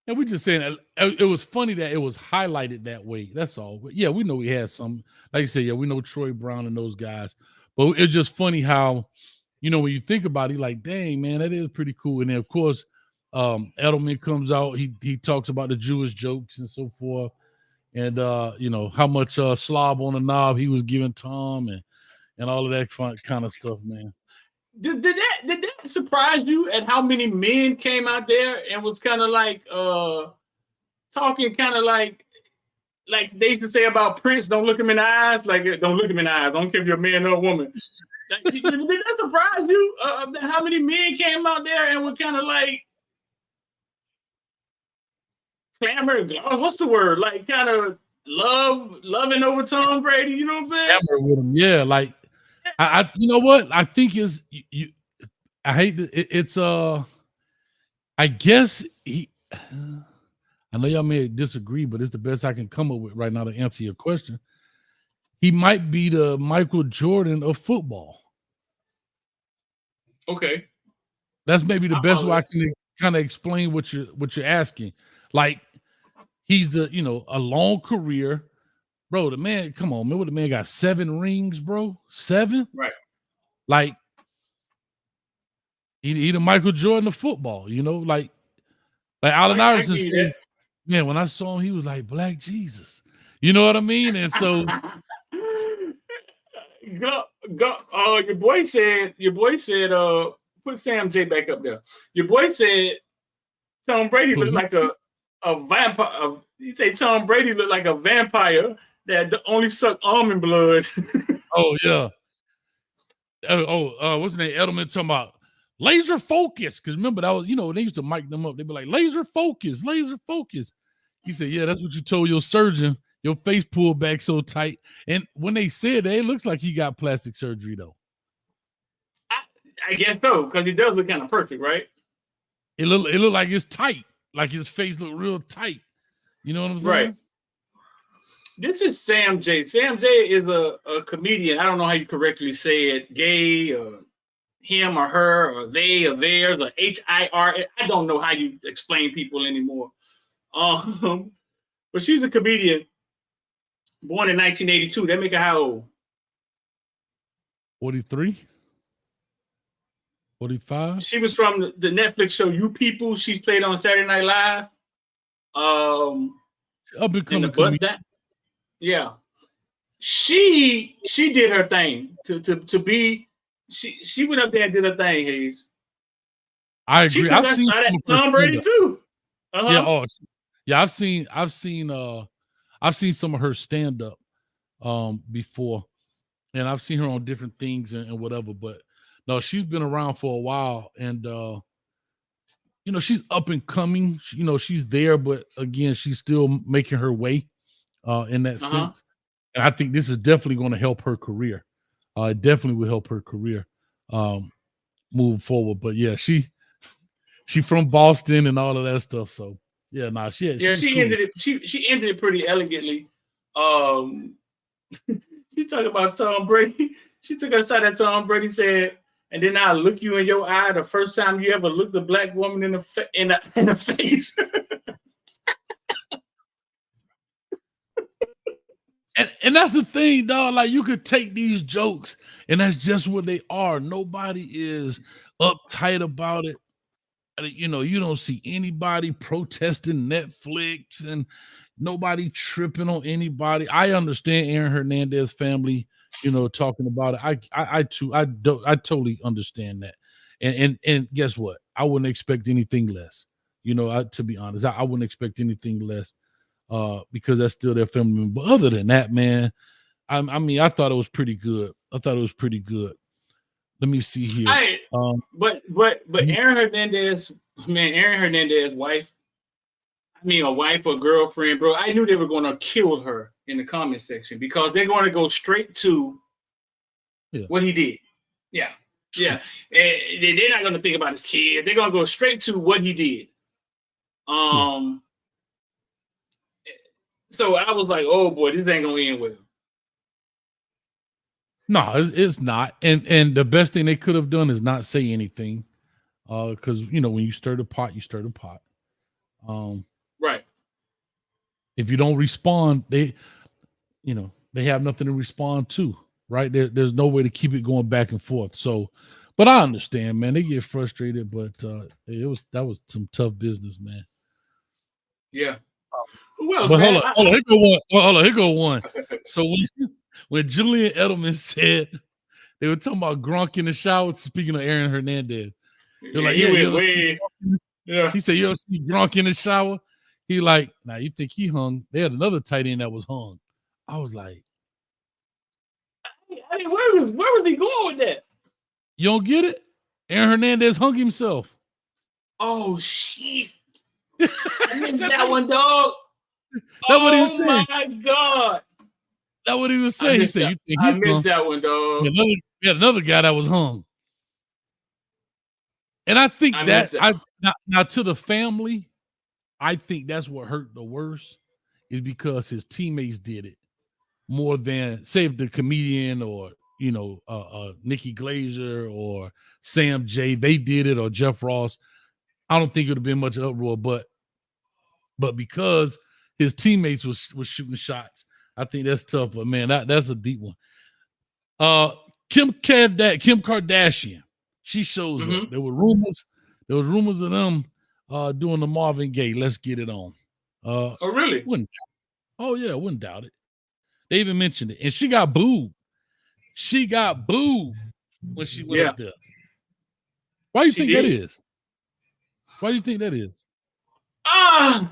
And we're just saying it was funny that it was highlighted that way. That's all. But yeah, we know he had some. Like you said, yeah, we know Troy Brown and those guys. But it's just funny how, when you think about it, like, dang, man, that is pretty cool. And then, of course, Edelman comes out. He talks about the Jewish jokes and so forth. And, how much slob on the knob he was giving Tom and all of that fun kind of stuff, man. Did that surprise you at how many men came out there and was kind of like talking kind of like they used to say about Prince, don't look him in the eyes, like don't look him in the eyes. I don't care if you're a man or a woman. Did that surprise you? How many men came out there and were kind of like clamor? What's the word? Like kind of loving over Tom Brady. You know what I'm saying? Clamor with him, yeah. Like I you know what? I think is you. I hate it's I guess he. I know y'all may disagree, but it's the best I can come up with right now to answer your question. he might be the Michael Jordan of football. Okay. That's maybe the best way I that. can kind of explain what you're asking. Like he's a long career, bro. The man, come on, man. The man got 7 rings, bro. 7? Right. Like he the Michael Jordan of football, like Allen Iverson said, man, when I saw him, he was like Black Jesus. You know what I mean? And so your boy said, put Sam J back up there. Your boy said Tom Brady looked like a vampire. He said Tom Brady looked like a vampire that only sucked almond blood. Oh yeah. What's his name? Edelman talking about laser focus. Because remember that was, they used to mic them up. They'd be like, laser focus, laser focus. He said, yeah, that's what you told your surgeon. Your face pulled back so tight. And when they said that, it looks like he got plastic surgery though. I guess so, because he does look kind of perfect, right? It look like it's tight. Like his face look real tight. You know what I'm saying? Right. This is Sam J. Sam J is a comedian. I don't know how you correctly say it. Gay, or him or her, or they or theirs, or HIR. I don't know how you explain people anymore. But she's a comedian, born in 1982. That make her how old? 43? 45? She was from the Netflix show You People. She's played on Saturday Night Live. Up and the bus that. Yeah, she did her thing to be. She went up there and did her thing. Hayes. I agree. I've seen Tom Brady too. Uh-huh. Yeah. Oh, yeah. I've seen some of her stand up before, and I've seen her on different things and whatever. But no, she's been around for a while, and she's up and coming. She's there, but again, she's still making her way. In that sense. And I think this is definitely going to help her career. It definitely will help her career moving forward. But yeah, she from Boston and all of that stuff. So yeah, she cool. ended it. She ended it pretty elegantly. She talked about Tom Brady. She took a shot at Tom Brady, said, and then I look you in your eye the first time you ever looked a black woman in the face. And that's the thing, dog. Like you could take these jokes, and that's just what they are. Nobody is uptight about it. You don't see anybody protesting Netflix, and nobody tripping on anybody. I understand Aaron Hernandez family, talking about it. I totally understand that. And guess what? I wouldn't expect anything less. To be honest, I wouldn't expect anything less. Because that's still their family member. But other than that, man, I thought it was pretty good. Let me see here. But Aaron Hernandez, man, Aaron Hernandez's wife, a wife or girlfriend, bro, I knew they were going to kill her in the comment section because they're going to go straight to what he did. Yeah. Yeah. And they're not going to think about his kid. They're going to go straight to what he did. So I was like, oh boy, this ain't gonna end well. No, it's not. And the best thing they could have done is not say anything. Because when you stir the pot, you stir the pot. Right. If you don't respond, they have nothing to respond to. Right. There's no way to keep it going back and forth. So, but I understand, man. They get frustrated, but that was some tough business, man. Yeah. Who else, but man? Hold on. Here go one. So when Julian Edelman said they were talking about Gronk in the shower, speaking of Aaron Hernandez, they're like, he said, you ever see Gronk in the shower? He like, now you think he hung? They had another tight end that was hung. I was like, where was he going with that? You don't get it? Aaron Hernandez hung himself. Oh shit! I missed that one, dog. That's what he was saying. Oh my god! That's what he was saying. He said, "You think I missed that one, dog." We had another guy that was hung, and I think now to the family, I think that's what hurt the worst is because his teammates did it. more than say if the comedian or Nikki Glazer or Sam J, they did it, or Jeff Ross. I don't think it would have been much uproar, but because his teammates was shooting shots, I think that's tough. But man, that's a deep one. Kim Kardashian, she shows up. There was rumors of them doing the Marvin Gaye "Let's Get It On." Oh, really? Wouldn't doubt it. They even mentioned it, and she got booed. She got booed when she went up there. Why do you think that is? Why do you think that is? I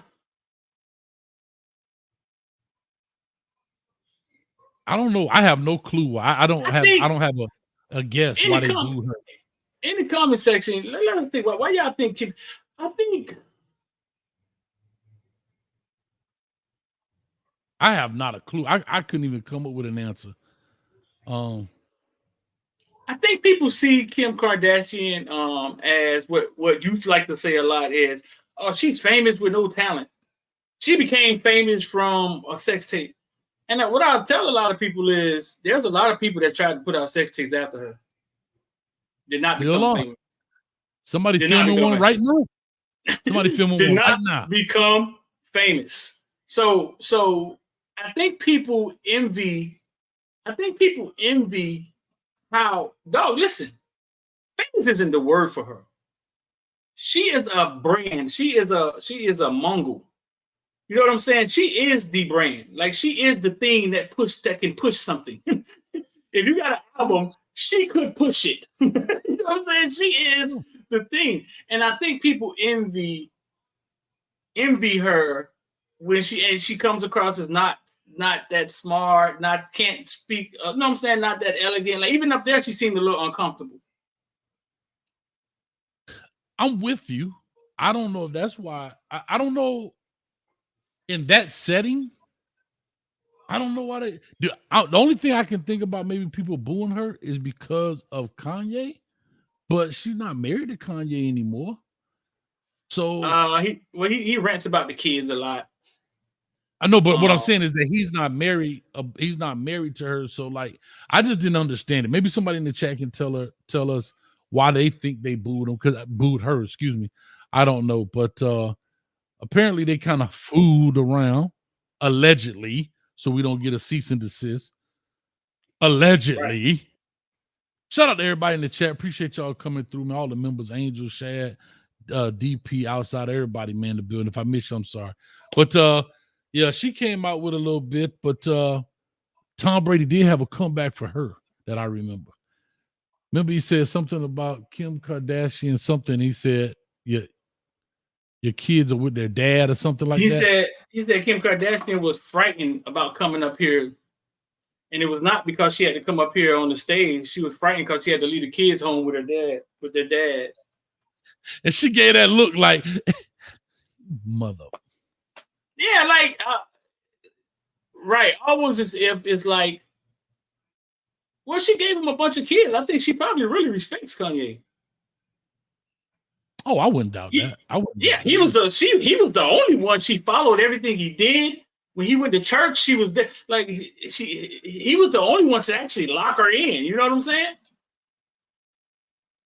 don't know. I have no clue why. I don't have a guess why they booed her. In the comment section, let me think. Why y'all think Kim? I think I have not a clue. I couldn't even come up with an answer. I think people see Kim Kardashian as what you like to say a lot is, oh, she's famous with no talent. She became famous from a sex tape. And what I'll tell a lot of people is there's a lot of people that tried to put out sex tapes after her. Did not become famous. Somebody filming one right now. Somebody filming one right now. Become famous. So I think people envy how, dog, listen, famous isn't the word for her. She is a brand. She is a Mongol. You know what I'm saying? She is the brand. Like, she is the thing that can push something. If you got an album, she could push it. You know what I'm saying? She is the thing. And I think people envy her when she comes across as not that smart, can't speak, you know what I'm saying? Not that elegant. Like, even up there, she seemed a little uncomfortable. I'm with you. I don't know if that's why. I don't know. In that setting, I don't know why they do. The only thing I can think about maybe people booing her is because of Kanye, but she's not married to Kanye anymore. So he rants about the kids a lot. I know, but what I'm saying is that he's not married. He's not married to her. So, like, I just didn't understand it. Maybe somebody in the chat can tell us why they think they booed him, because booed her. Excuse me. I don't know, but apparently they kind of fooled around, allegedly, so we don't get a cease and desist. Allegedly. Right. Shout out to everybody in the chat. Appreciate y'all coming through, man. All the members, Angel, Shad, DP, outside, everybody, man, in the building. If I missed you, I'm sorry. But yeah, she came out with a little bit, but Tom Brady did have a comeback for her that I remember. Remember he said something about Kim Kardashian, something he said, your kids are with their dad or something like that. He said Kim Kardashian was frightened about coming up here. And it was not because she had to come up here on the stage. She was frightened because she had to leave the kids home with their dad. And she gave that look like, mother. Yeah, like, right. Almost as if it's like, well, she gave him a bunch of kids. I think she probably really respects Kanye. Oh, I wouldn't doubt that. He was the only one. She followed everything he did. When he went to church, she was there. Like, he was the only one to actually lock her in. You know what I'm saying?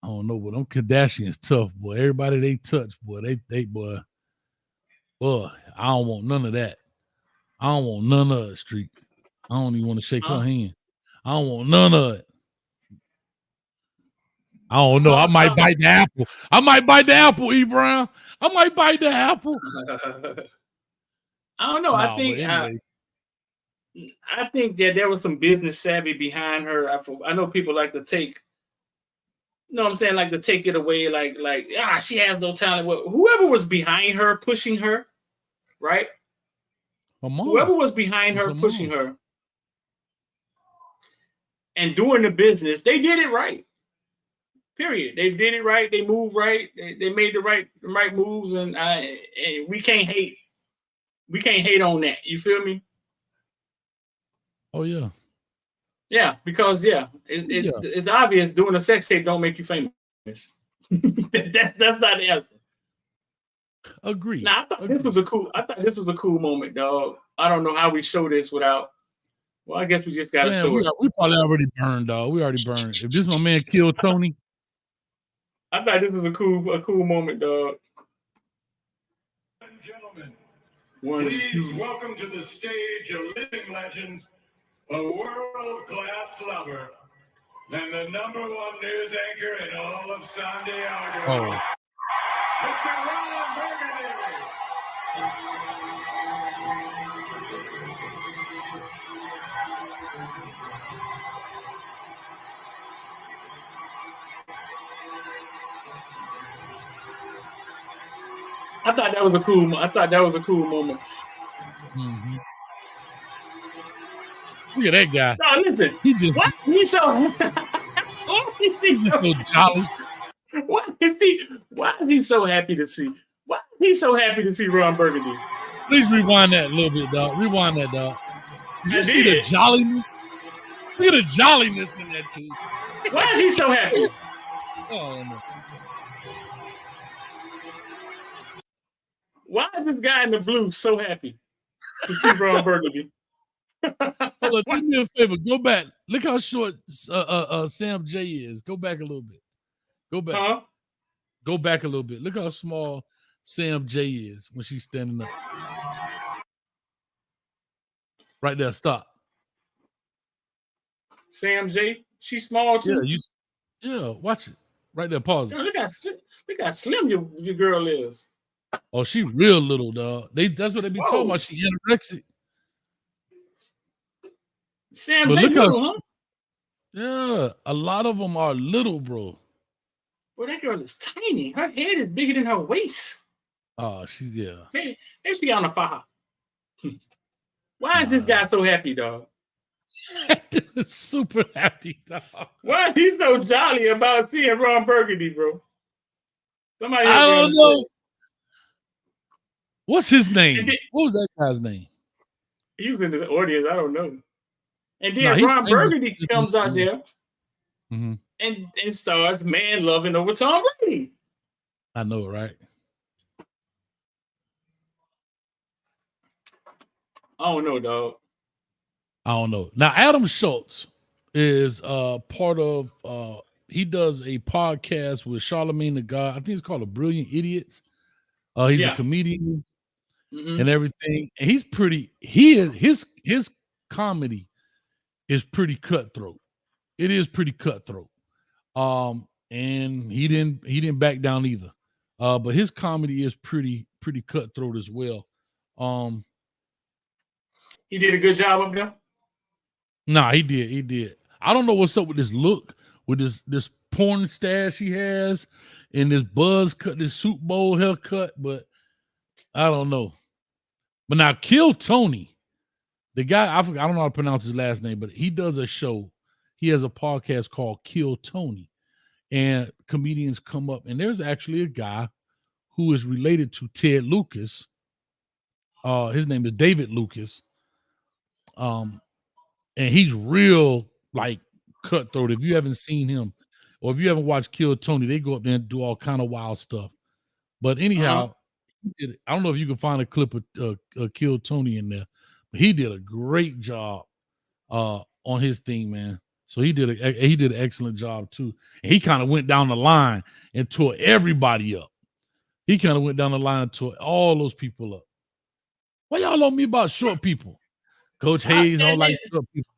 I don't know, but them Kardashians tough, boy. Everybody they touch, boy, they boy, I don't want none of that. I don't want none of it, Street. I don't even want to shake her hand. I don't want none of it. I don't know. I might bite the apple. E. Brown. I might bite the apple. I don't know. I think that there was some business savvy behind her. I know people like to take, you know what I'm saying, like to take it away, like she has no talent. Whoever was behind her, pushing her, right? Whoever was behind her, pushing her, and doing the business, they did it right. Period. They did it right. They moved right. They made the right moves, and we can't hate. We can't hate on that. You feel me? Oh yeah. Yeah, because it's obvious doing a sex tape don't make you famous. that's not the answer. Agreed. Now, I thought this was a cool moment, dog. I don't know how we show this without Well, I guess we just got to Man, show it. we probably already burned, dog. We already burned. If this my man killed Tony, I thought this was a cool moment, dog. Gentlemen, One, please two. welcome to the stage a living legend, a world-class lover, and the #1 news anchor in all of San Diego, oh, Mr. Ron Burgundy. I thought that was a cool moment. mm-hmm. Look at that guy. No, listen. He just Why he's so he's just so jolly. Why is he so happy to see? Why is he so happy to see Ron Burgundy? Please rewind that a little bit, dog. Rewind that, dog. Did you see the jolliness? Look at the jolliness in that dude. Why is he so happy? Oh no. Why is this guy in the blue so happy to see Ron Burgundy? Hold on, do me a favor. Go back. Look how short Sam J is. Go back a little bit. Go back. Huh? Go back a little bit. Look how small Sam J is when she's standing up. Right there. Stop. Sam J. She's small too. Yeah, watch it. Right there. Pause. Look how slim your girl is. Oh, she real little, dog. That's what they be talking about. She anorexic. Sam J. Little, huh? Yeah, a lot of them are little, bro. Boy, that girl is tiny. Her head is bigger than her waist. Oh, she's Hey, she on the fire. Why is this guy so happy, dog? Super happy, dog. Why is he so jolly about seeing Ron Burgundy, bro? Somebody I don't know. What's his name? What was that guy's name? He was in the audience. I don't know. And then Ron Burgundy comes out there and starts man loving over Tom Brady. I know, right? I don't know, dog. I don't know. Now, Adam Schultz is part of he does a podcast with Charlamagne the God. I think it's called The Brilliant Idiots. He's a comedian and everything. And he's pretty, his comedy is pretty cutthroat. It is pretty cutthroat. And he didn't back down either. But his comedy is pretty cutthroat as well. He did a good job up there. Nah, he did. I don't know what's up with this look, with this porn stash he has, and this buzz cut, this Super Bowl haircut, but I don't know. But now, Kill Tony, the guy, I don't know how to pronounce his last name, but he does a show. He has a podcast called Kill Tony, and comedians come up, and there's actually a guy who is related to Ted Lucas. His name is David Lucas. And he's real like cutthroat. If you haven't seen him, or if you haven't watched Kill Tony, they go up there and do all kind of wild stuff. But anyhow, I don't know if you can find a clip of Kill Tony in there, but he did a great job on his thing, man. So he did an excellent job too. And he kind of went down the line and tore everybody up. He kind of went down the line and tore all those people up. Why y'all on me about short people? Coach Hayes don't like short people.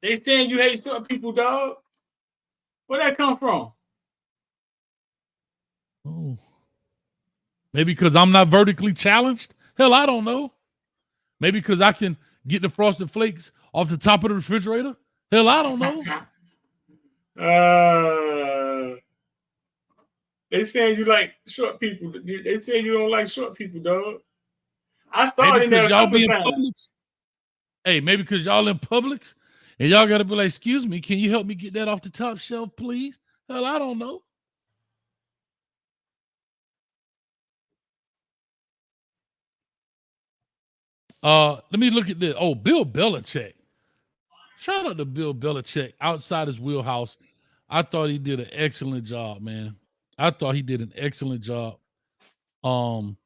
They saying you hate short people, dog. Where that come from? Oh, maybe because I'm not vertically challenged. Hell, I don't know. Maybe because I can get the Frosted Flakes off the top of the refrigerator. Hell, I don't know. They saying you like short people. They saying you don't like short people, dog. I saw it in there a couple times. Hey, maybe because y'all in Publix and y'all got to be like, excuse me, can you help me get that off the top shelf, please? Hell, I don't know. Let me look at this. Oh, Bill Belichick. Shout out to Bill Belichick outside his wheelhouse. I thought he did an excellent job, man. I thought he did an excellent job. You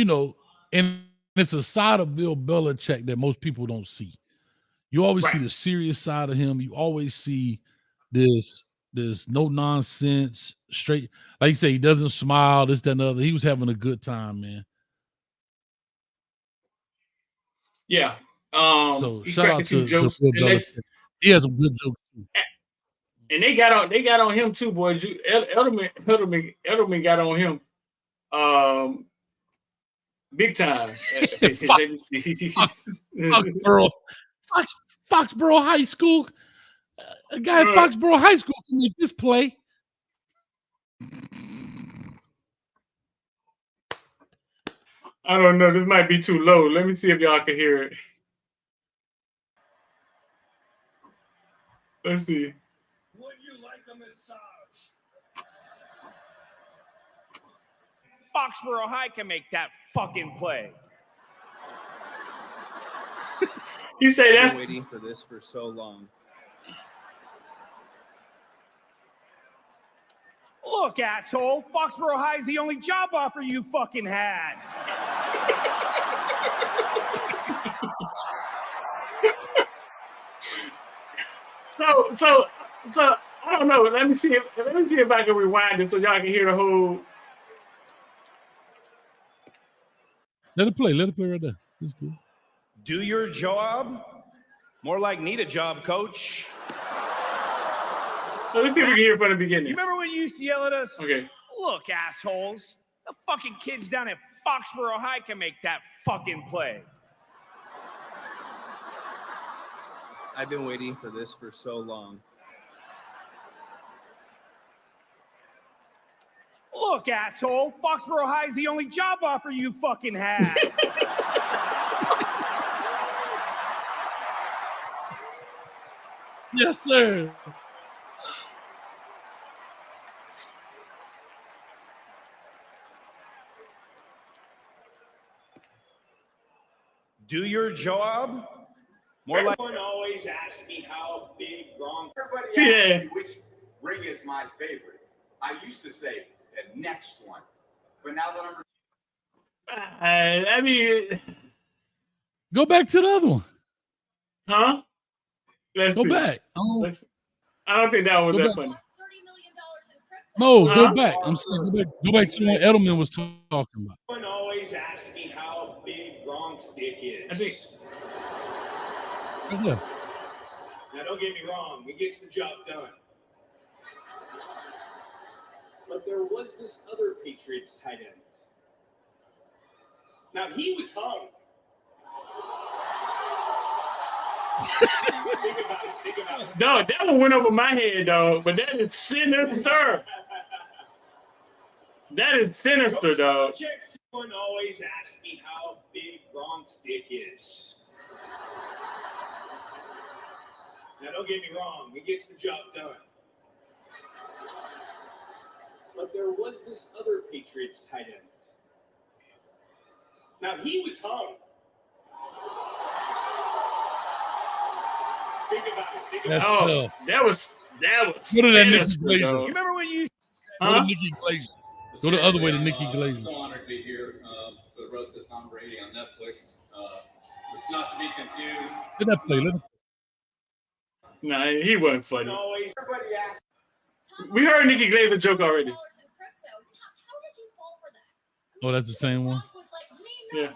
know, and It's a side of Bill Belichick that most people don't see. You always see the serious side of him. You always see this no nonsense, straight. Like you say, he doesn't smile, this, that, and the other. He was having a good time, man. Yeah. So shout out to Bill jokes, Belichick. He has some good jokes too. And they got on him too, boys. Edelman got on him. Big time. Let me see. Foxborough High School. A guy at Foxborough High School can make this play. I don't know. This might be too low. Let me see if y'all can hear it. Let's see. Would you like a massage? Foxborough High can make that fucking play. You say that's I've been waiting for this for so long. Look, asshole, Foxborough High is the only job offer you fucking had. So I don't know. Let me see if I can rewind it so y'all can hear the whole. Let it play right there. That's good. Do your job? More like need a job, coach. So let's see if we can hear it from the beginning. You remember when you used to yell at us? Okay. Look, assholes, the fucking kids down at Foxborough High can make that fucking play. I've been waiting for this for so long. Look, asshole, Foxborough High is the only job offer you fucking had. Yes, sir. Do your job? More like. Everyone always asks me how big wrong. Everybody asks me which ring is my favorite. I used to say the next one, but now that I'm. I mean, go back to the other one. Huh? Let's go see. Back. I don't think that was that funny. No, go back. I'm saying go back to what Edelman was talking about. Everyone always asks me how big wrong stick is. I think. Yeah. Now, don't get me wrong, it gets the job done. But there was this other Patriots tight end. Now, he was hung. Think about it. No, that one went over my head, dog. But that is sinister. That is sinister, dog. Everyone always asks me how big wrong stick is. Now, don't get me wrong, it gets the job done. But there was this other Patriots tight end. Now, he was hung. Think about it. That was Go to that Nikki Glazer. You remember when you. Go to Nikki Glazer. Go the other way to Nikki Glazer. So honored to be here for the roast of Tom Brady on Netflix. It's not to be confused. Let that play. Nah, he wasn't funny. We heard Nikki Glazer joke already. Oh, that's the same one? Yeah.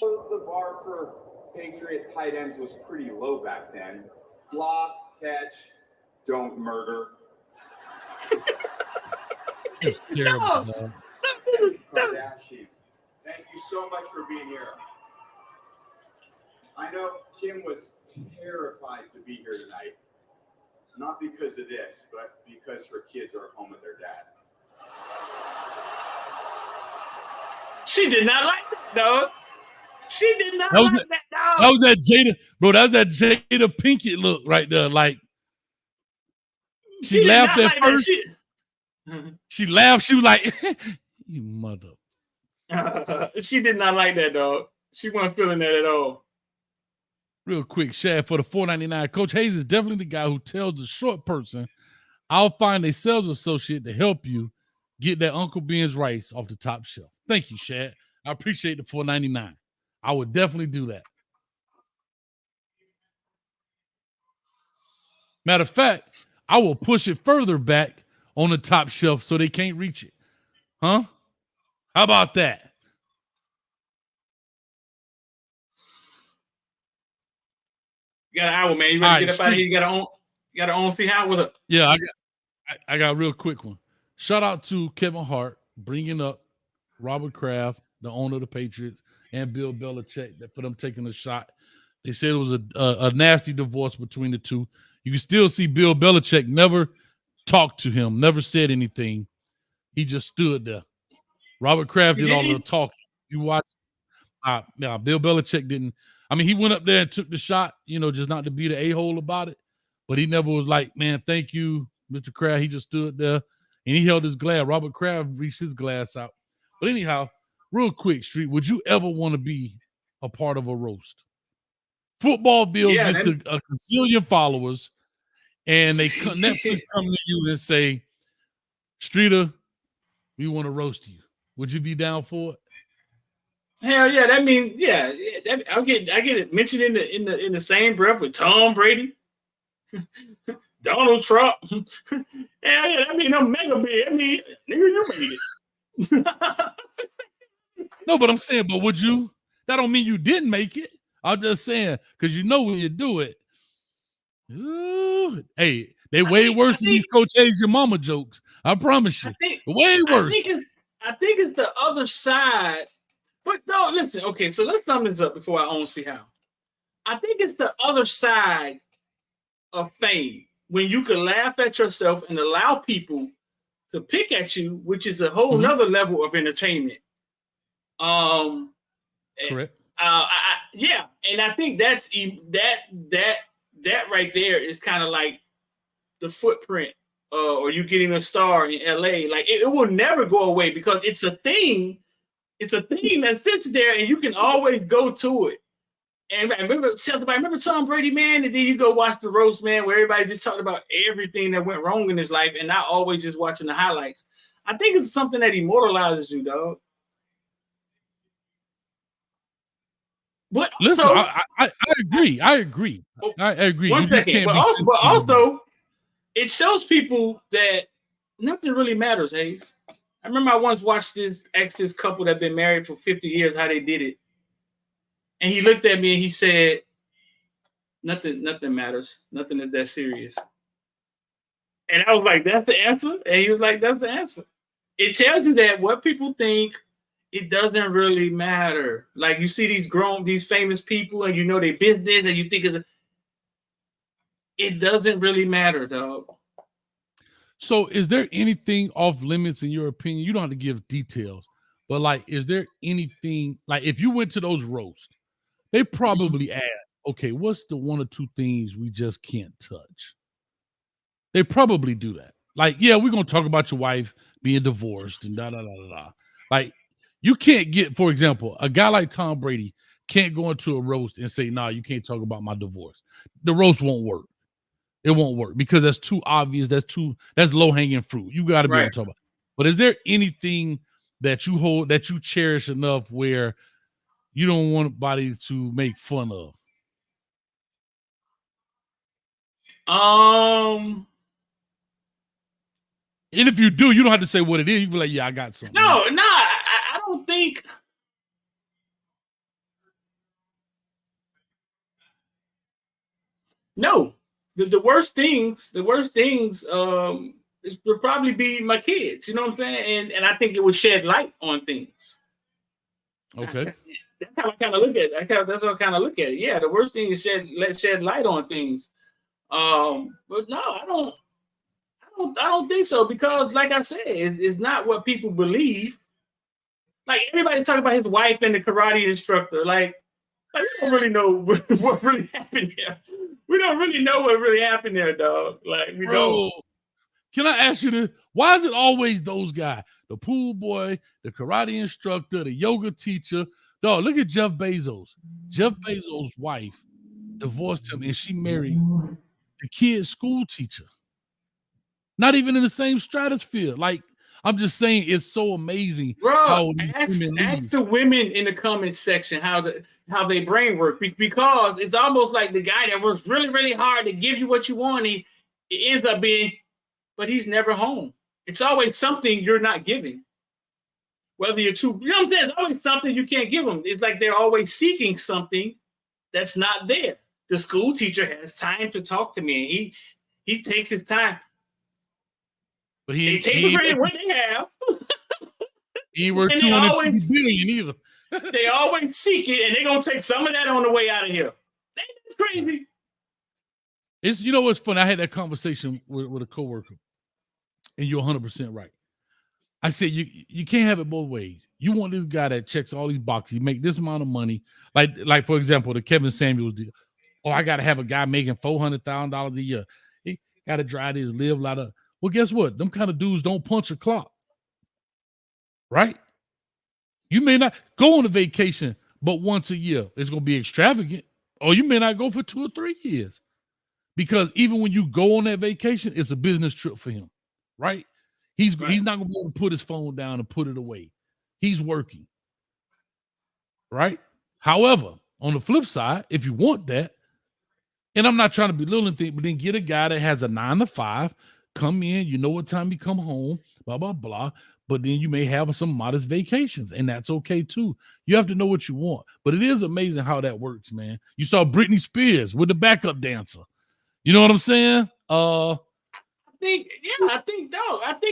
The bar for Patriot tight ends was pretty low back then. Block, catch, don't murder. That's terrible, dog. Kardashian, thank you so much for being here. I know Kim was terrified to be here tonight. Not because of this, but because her kids are home with their dad. She did not like that, dog. She did not like that, dog. That was that Jada, bro. That was that Jada Pinkett look right there. Like she laughed at first. She laughed. She was like, "You mother." She did not like that, dog. She wasn't feeling that at all. Real quick, Shad, for the $4.99. Coach Hayes is definitely the guy who tells the short person, "I'll find a sales associate to help you get that Uncle Ben's rice off the top shelf." Thank you, Shad. I appreciate the $4.99. I would definitely do that. Matter of fact, I will push it further back on the top shelf so they can't reach it. Huh? How about that? You got an hour, man. You ready to get up out of here? You got to own see how was it? Yeah, I got a real quick one. Shout out to Kevin Hart bringing up Robert Kraft, the owner of the Patriots, and Bill Belichick for them taking a shot. They said it was a nasty divorce between the two. You can still see Bill Belichick never talked to him, never said anything. He just stood there. Robert Kraft did all of the talking. You watch, Bill Belichick didn't. I mean, he went up there and took the shot, just not to be the a-hole about it. But he never was like, man, thank you, Mr. Kraft. He just stood there and he held his glass. Robert Kraft reached his glass out. But anyhow, real quick, Street, would you ever want to be a part of a roast? Footballville gets to a gazillion followers, and Netflix come to you and say, Streeter, we want to roast you. Would you be down for it? Hell yeah! That means I get it mentioned in the same breath with Tom Brady, Donald Trump. Hell yeah! That mean I'm mega big. I mean, nigga, you made it. No, but I'm saying, but would you? That don't mean you didn't make it. I'm just saying, because when you do it, ooh, hey, they way worse than these Coach Age your mama jokes. I promise you. Way worse. I think it's the other side. But no, listen, okay, so let's sum this up before I own see how. I think it's the other side of fame when you can laugh at yourself and allow people to pick at you, which is a whole nother level of entertainment. Correct. Yeah, and I think that's that right there is kind of like the footprint, or you getting a star in LA. Like it will never go away because it's a thing. It's a thing that sits there, and you can always go to it. And remember Tom Brady, man, and then you go watch the roast, man, where everybody just talked about everything that went wrong in his life, and not always just watching the highlights. I think it's something that immortalizes you, dog. But listen, I agree. I agree. One second, but also, it shows people that nothing really matters, Hayes. I remember I once asked this couple that been married for 50 years how they did it. And he looked at me and he said, nothing matters. Nothing is that serious. And I was like, that's the answer? And he was like, that's the answer. It tells you that what people think, it doesn't really matter. Like you see these famous people and you know their business and you think it doesn't really matter, dog. So is there anything off limits in your opinion? You don't have to give details, but like, is there anything, like if you went to those roasts, they probably ask, okay, what's the one or two things we just can't touch? They probably do that. Like, yeah, we're going to talk about your wife being divorced and da-da-da-da-da. Like, you can't get, for example, a guy like Tom Brady can't go into a roast and say, nah, you can't talk about my divorce. The roast won't work. It won't work because that's too obvious. That's low-hanging fruit. You got to be able to talk about. But is there anything that you hold, that you cherish enough where you don't want anybody to make fun of? And if you do, you don't have to say what it is. You can be like, yeah, I got something. No, I don't think. No, the worst things would probably be my kids. You know what I'm saying? And I think it would shed light on things. Okay. That's how I kind of look at it. That's how I kind of look at it. Yeah, the worst thing is shed light on things. But no, I don't think so because, like I said, it's not what people believe. Like everybody talking about his wife and the karate instructor. Like we don't really know what really happened there. We don't really know what really happened there, dog. Like we don't. Can I ask you this? Why is it always those guys? The pool boy, the karate instructor, the yoga teacher. Dog, look at Jeff Bezos. Jeff Bezos' wife divorced him and she married the kid's school teacher. Not even in the same stratosphere. Like, I'm just saying it's so amazing. Bro, ask the women in the comment section how they brain work, because it's almost like the guy that works really, really hard to give you what you want, he ends up being, but he's never home. It's always something you're not giving. Whether you're too, you know what I'm saying? It's always something you can't give them. It's like they're always seeking something that's not there. The school teacher has time to talk to me, and he takes his time. But they take for granted what they have. He worked 250 billion either. They always seek it, and they're gonna take some of that on the way out of here. That's crazy. It's, you know what's funny? I had that conversation with a coworker, and you're 100% right. I said you can't have it both ways. You want this guy that checks all these boxes, you make this amount of money, like for example, the Kevin Samuels deal. Oh, I got to have a guy making $400,000 a year. He got to drive this, live like a. Well, guess what? Them kind of dudes don't punch a clock, right? You may not go on a vacation, but once a year it's going to be extravagant, or you may not go for 2 or 3 years, because even when you go on that vacation, it's a business trip for him, right? He's not going to be able to put his phone down and put it away. He's working, right? However, on the flip side, if you want that, and I'm not trying to belittle anything, but then get a guy that has a 9 to 5, come in, you know what time you come home, blah, blah, blah. But then you may have some modest vacations, and that's okay too. You have to know what you want. But it is amazing how that works, man. You saw Britney Spears with the backup dancer. You know what I'm saying? I think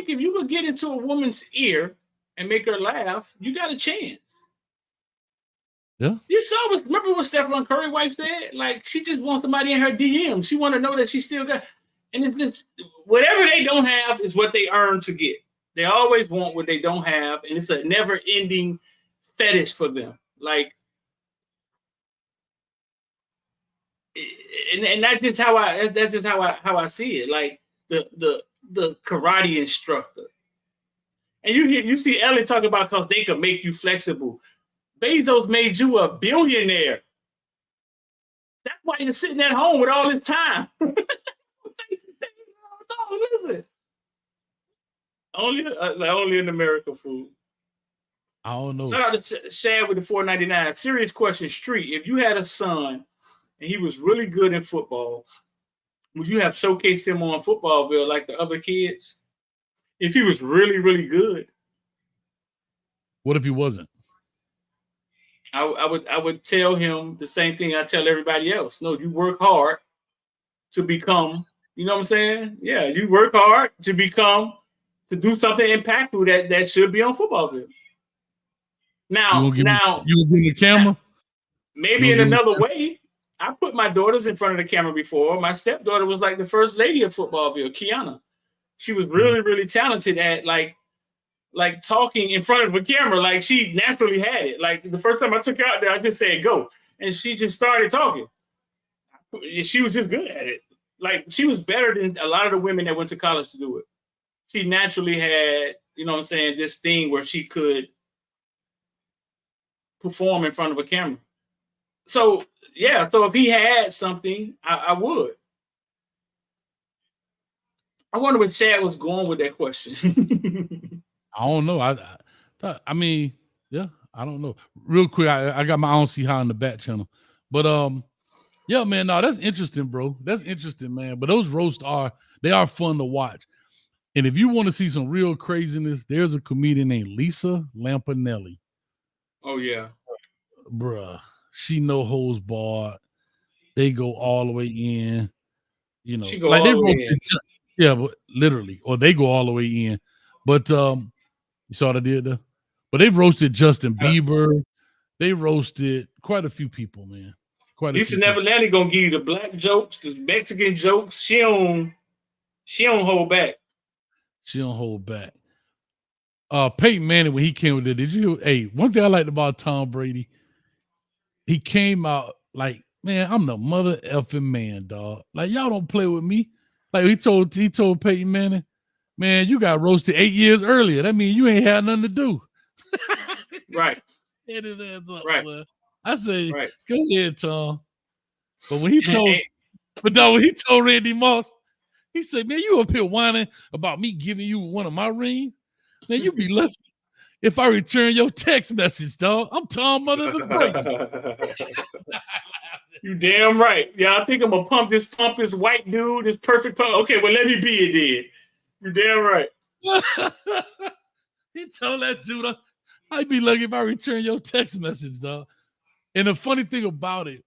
if you could get into a woman's ear and make her laugh, you got a chance. Yeah. You saw remember what Stephen Curry's wife said? Like, she just wants somebody in her DM. She want to know that she still got, and it's just whatever they don't have is what they earn to get. They always want what they don't have, and it's a never-ending fetish for them. Like, and that's just how I see it. Like the karate instructor, and you see Ellie talk about because they could make you flexible. Bezos made you a billionaire. That's why you're sitting at home with all this time. Listen. Only in America, food. I don't know. Shout out to Shad with the $4.99. Serious question, Street. If you had a son and he was really good in football, would you have showcased him on Footballville like the other kids? If he was really, really good. What if he wasn't? I would tell him the same thing I tell everybody else. No, you work hard to become, you know what I'm saying? Yeah, you work hard to do something impactful that should be on Footballville. Now, you will be in the camera? Maybe in another way. I put my daughters in front of the camera before. My stepdaughter was like the first lady of Footballville, Kiana. She was really, really talented at like talking in front of a camera. Like, she naturally had it. Like, the first time I took her out there, I just said, go. And she just started talking. She was just good at it. Like, she was better than a lot of the women that went to college to do it. She naturally had, you know what I'm saying, this thing where she could perform in front of a camera. So, yeah. So if he had something, I would. I wonder where Chad was going with that question. I don't know. I mean, yeah, I don't know. Real quick, I got my I don't see how in the back channel, but yeah, man, no, that's interesting, bro. That's interesting, man. But those roasts are fun to watch. And if you want to see some real craziness, there's a comedian named Lisa Lampanelli. Oh yeah, bruh, she no holds barred. They go all the way in. You know, she go like all the way in. Yeah, but literally, or they go all the way in. But you saw what I did there? But they've roasted Justin Bieber. They roasted quite a few people, man. Lisa Lampanelli gonna give you the black jokes, the Mexican jokes. She don't hold back. She don't hold back. Peyton Manning, when he came with it, one thing I liked about Tom Brady, he came out like, man, I'm the mother effing man, dog. Like, y'all don't play with me. Like, he told Peyton Manning, man, you got roasted 8 years earlier. That means you ain't had nothing to do. Right. It is up, right. Boy. I say, right. Go ahead, Tom. But when he told Randy Moss, he said, man, you up here whining about me giving you one of my rings? Man, you be lucky if I return your text message, dog. I'm Tom Motherfucker Brady. You damn right. Yeah, I think I'm gonna pump this white dude, this perfect pump. Okay, well, let me be it then. You damn right. He told that dude, I'd be lucky if I return your text message, dog. And the funny thing about it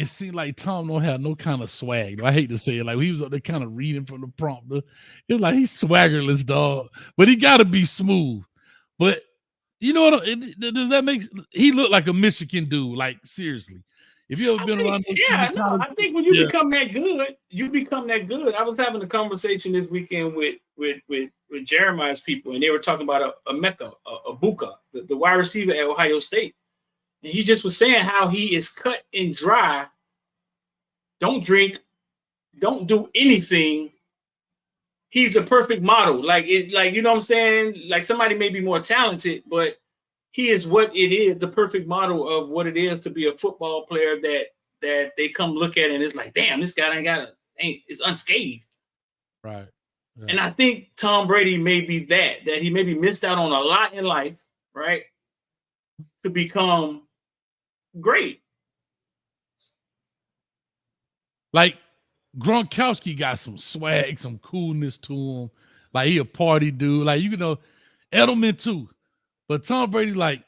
seemed like Tom don't have no kind of swag. I hate to say it. Like, he was up there kind of reading from the prompter. It's like he's swaggerless, dog. But he got to be smooth. But you know what? Does that make? He looked like a Michigan dude. Like, seriously. If you ever been around those I think when you become that good, you become that good. I was having a conversation this weekend with Jeremiah's people, and they were talking about a Mecca, a Buka, the wide receiver at Ohio State. And he just was saying how he is cut and dry. Don't drink, don't do anything. He's the perfect model. Like, you know what I'm saying? Like, somebody may be more talented, but he is what it is, the perfect model of what it is to be a football player that they come look at and it's like, damn, this guy is unscathed. Right. Yeah. And I think Tom Brady may be that he maybe missed out on a lot in life, right? To become great. Like, Gronkowski got some swag, some coolness to him. Like, he a party dude. Like, you know, Edelman too. But Tom Brady, like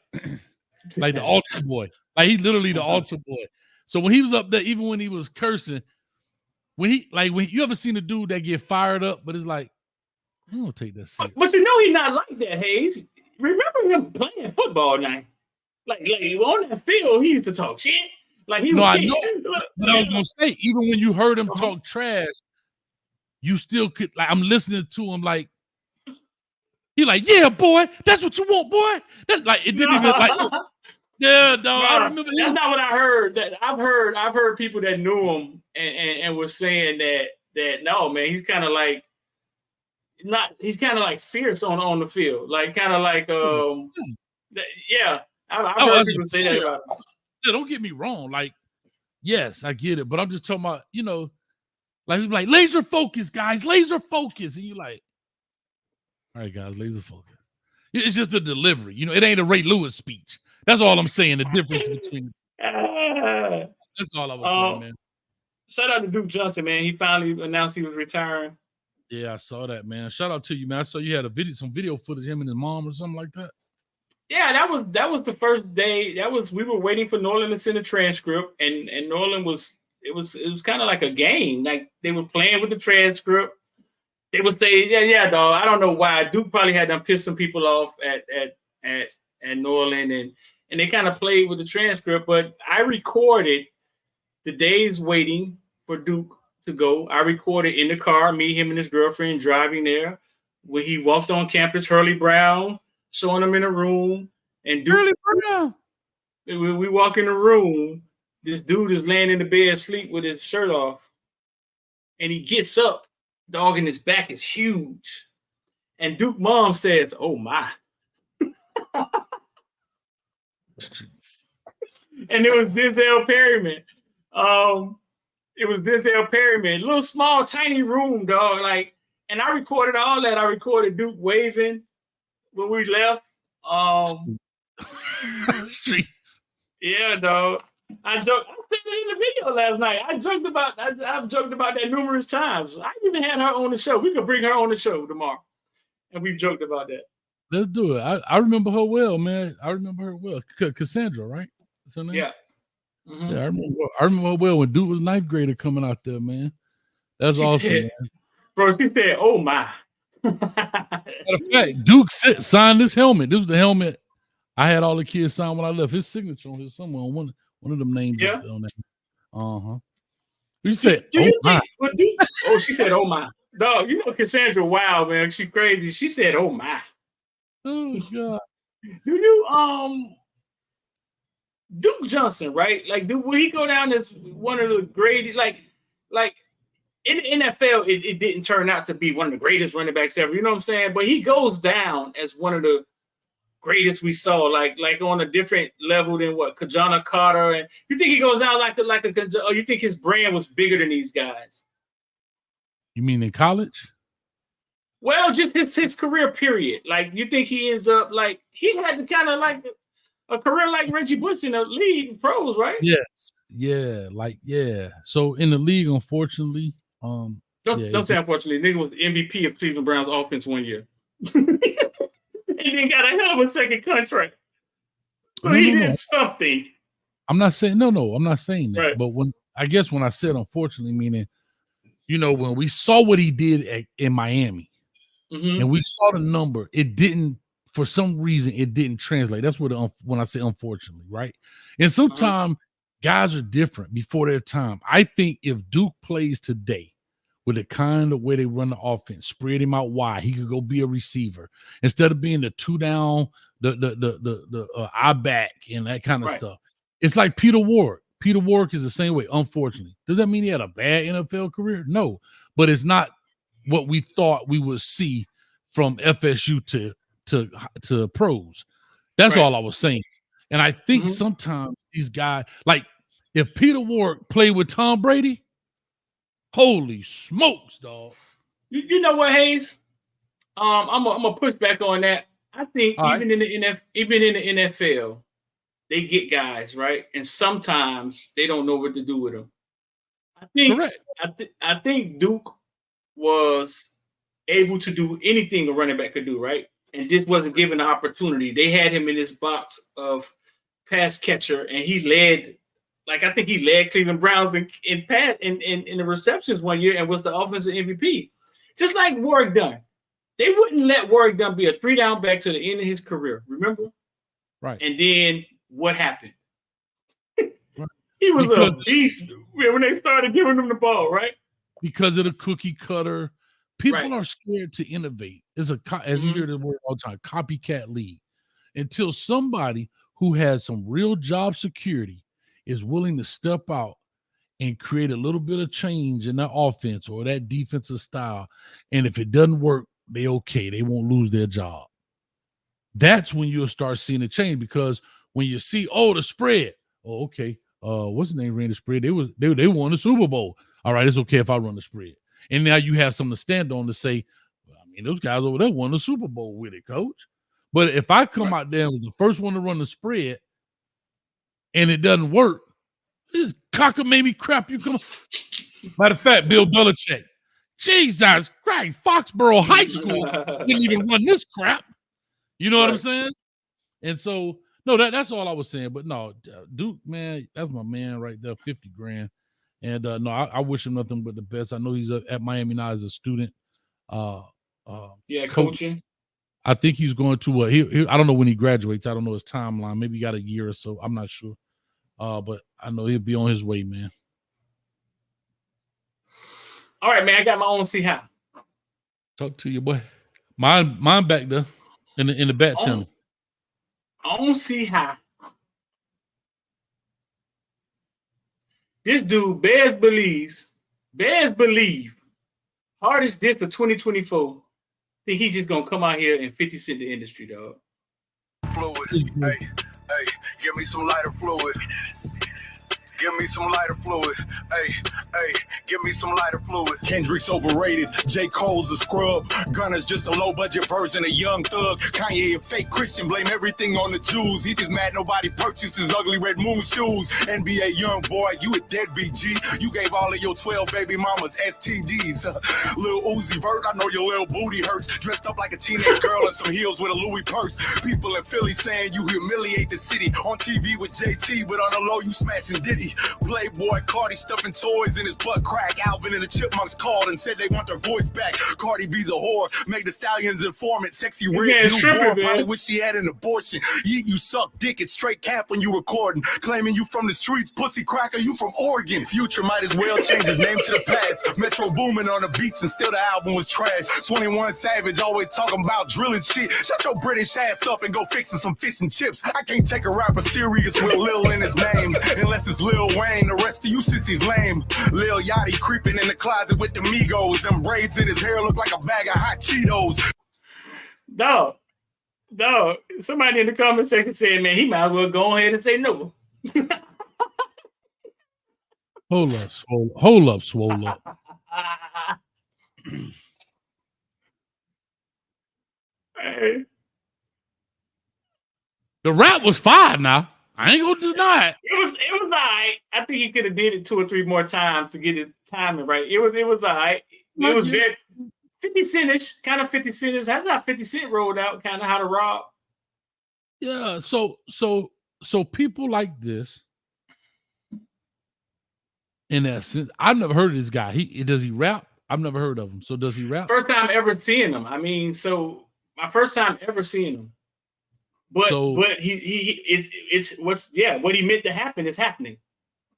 the altar boy. Like, he literally the altar boy. So when he was up there, even when he was cursing, when you ever seen a dude that get fired up, but it's like, I don't take that serious. But you know he's not like that, Hayes. Remember him playing football now? Like on that field, he used to talk shit. Like, he was. I know. But I was gonna say, even when you heard him talk trash, you still could. Like, I'm listening to him. Like, he like, yeah, boy, that's what you want, boy. That's like, it didn't even like. Yeah, dog. I remember. That's not what I heard. I've heard people that knew him and was saying that no, man, he's kind of like he's kind of like fierce on the field, like kind of like yeah. I've heard people say that about him. Yeah, don't get me wrong. Like, yes, I get it, but I'm just talking about, you know, like laser focus, guys, laser focus, and you like, all right, guys, laser focus. It's just the delivery, you know. It ain't a Ray Lewis speech. That's all I'm saying. The difference between the two. That's all I was saying, man. Shout out to Duke Johnson, man. He finally announced he was retiring. Yeah, I saw that, man. Shout out to you, man. I saw you had some video footage of him and his mom or something like that. Yeah, that was the first day. We were waiting for Norland to send a transcript, and Norland was kind of like a game. Like, they were playing with the transcript. They would say, yeah, dog. I don't know why. Duke probably had them piss some people off at Norland, and they kind of played with the transcript. But I recorded the days waiting for Duke to go. I recorded in the car, me, him, and his girlfriend driving there. When he walked on campus, Hurley Brown showing him in a room, and Duke, Hurley Brown. We walk in the room. This dude is laying in the bed asleep with his shirt off, and he gets up. Dog, and his back is huge. And Duke mom says, "Oh my." And it was Denzel Perryman. It was Denzel Perryman. Little small, tiny room, dog. Like, and I recorded all that. I recorded Duke waving when we left. Yeah, dog. I said it in the video last night. I've joked about that numerous times. I even had her on the show. We could bring her on the show tomorrow, and we've joked about that. Let's do it. I remember her well, man. I remember her well. Cassandra, right? That's her name? Yeah. Mm-hmm. Yeah, I remember her well when Duke was ninth grader coming out there, man. That's awesome, man. Bro, she said, "Oh my." Matter of fact, Duke signed this helmet. This was the helmet I had all the kids sign when I left. His signature on his somewhere on one of them names. Yeah. On that. You said, oh, she said, "Oh my." Dog, you know Cassandra wild, man. She crazy. She said, "Oh my." Oh God. Do you Duke Johnson, right? Like, will he go down as one of the greatest? Like in the NFL, it didn't turn out to be one of the greatest running backs ever. You know what I'm saying? But he goes down as one of the greatest we saw, like on a different level than what Kajana Carter. And you think he goes down or you think his brand was bigger than these guys? You mean in college? Well, just his career period. Like, you think he ends up like he had the kind of like a career like Reggie Bush in the league pros, right? Yes. Yeah. So in the league, unfortunately, Don't say unfortunately. Nigga was MVP of Cleveland Browns offense 1 year. And then got a hell of a second contract. So he did something. I'm not saying I'm not saying that. Right. But when I said unfortunately, meaning, when we saw what he did in Miami, and we saw the number, it didn't, for some reason, it didn't translate. That's what when I say unfortunately, right? And sometimes guys are different before their time. I think if Duke plays today with the kind of way they run the offense, spread him out wide, he could go be a receiver instead of being the two down, the eye back and that kind of stuff. It's like Peter Ward. Peter Ward is the same way, unfortunately. Does that mean he had a bad NFL career? No, but it's not what we thought we would see from FSU to pros. That's all I was saying. And I think sometimes these guys, like if Peter Ward played with Tom Brady, holy smokes, dog. You know what, Hayes? I'm gonna push back on that. I think even in the NFL, they get guys, right? And sometimes they don't know what to do with them. I think Duke was able to do anything a running back could do, right? And this wasn't given the opportunity. They had him in this box of pass catcher, and he led, I think he led Cleveland Browns in the receptions 1 year and was the offensive MVP. Just like Warwick Dunn. They wouldn't let Warwick Dunn be a 3-down back to the end of his career, remember? Right. And then what happened? He was a beast when they started giving him the ball, right? Because of the cookie cutter. People are scared to innovate. As you hear the word all the time, copycat league. Until somebody who has some real job security is willing to step out and create a little bit of change in that offense or that defensive style. And if it doesn't work, they okay. They won't lose their job. That's when you'll start seeing a change, because when you see, the spread, okay, what's the name ran the spread? They won the Super Bowl. All right, it's okay if I run the spread. And now you have something to stand on to say, those guys over there won the Super Bowl with it, coach. But if I come out there and was the first one to run the spread and it doesn't work, this cockamamie crap you come. Matter of fact, Bill Belichick, Jesus Christ, Foxborough High School didn't even run this crap. You know what I'm saying? And so, no, that's all I was saying. But no, Duke, man, that's my man right there, 50 grand. And no, I wish him nothing but the best. I know he's at Miami now as a student. Coaching. I think he's going to. I don't know when he graduates. I don't know his timeline. Maybe he got a year or so. I'm not sure. But I know he'll be on his way, man. All right, man. I got my own see how. Talk to you, boy. Mine back there in the back channel. On see how. This dude, Bears believe, hardest diss for 2024. Think he's just gonna come out here and 50 Cent the industry, dog. Fluid. Hey, give me some lighter fluid. Give me some lighter fluid. Hey, give me some lighter fluid. Kendrick's overrated. J. Cole's a scrub. Gunna's just a low-budget version of Young Thug. Kanye a fake Christian, blame everything on the Jews. He just mad nobody purchased his ugly red moon shoes. NBA young boy, you a deadbeat G. You gave all of your 12 baby mamas STDs. Lil Uzi Vert, I know your little booty hurts. Dressed up like a teenage girl in some heels with a Louis purse. People in Philly saying you humiliate the city. On TV with JT, but on the low you smashing Diddy. Playboy Cardi stuffing toys in his butt crack. Alvin and the Chipmunks called and said they want their voice back. Cardi B's a whore, make the Stallions informant. Sexy Red's newborn, probably wish she had an abortion. You suck dick at straight cap when you recording. Claiming you from the streets, pussy cracker, you from Oregon. Future might as well change his name to the past. Metro booming on the beats and still the album was trash. 21 Savage always talking about drilling shit. Shut your British ass up and go fixing some fish and chips. I can't take a rapper serious with Lil in his name unless it's Lil Wayne. The rest of you sissies lame. Lil Yachty creeping in the closet with the Migos. Them braids in his hair look like a bag of hot Cheetos. Dog. Somebody in the comment section said, man, he might as well go ahead and say no. Hold up, swole up. Hey. The rap was fire now. I ain't gonna deny it. It was all right. I think he could have did it 2 or 3 more times to get his timing right. It was all right. It was very 50 centish, kind of 50 centish. That's how 50 Cent rolled out, kind of how to rob. Yeah, so people like this, in essence, I've never heard of this guy. Does he rap? I've never heard of him. So does he rap? First time ever seeing him. I mean, so my first time ever seeing him. But it's what he meant to happen is happening.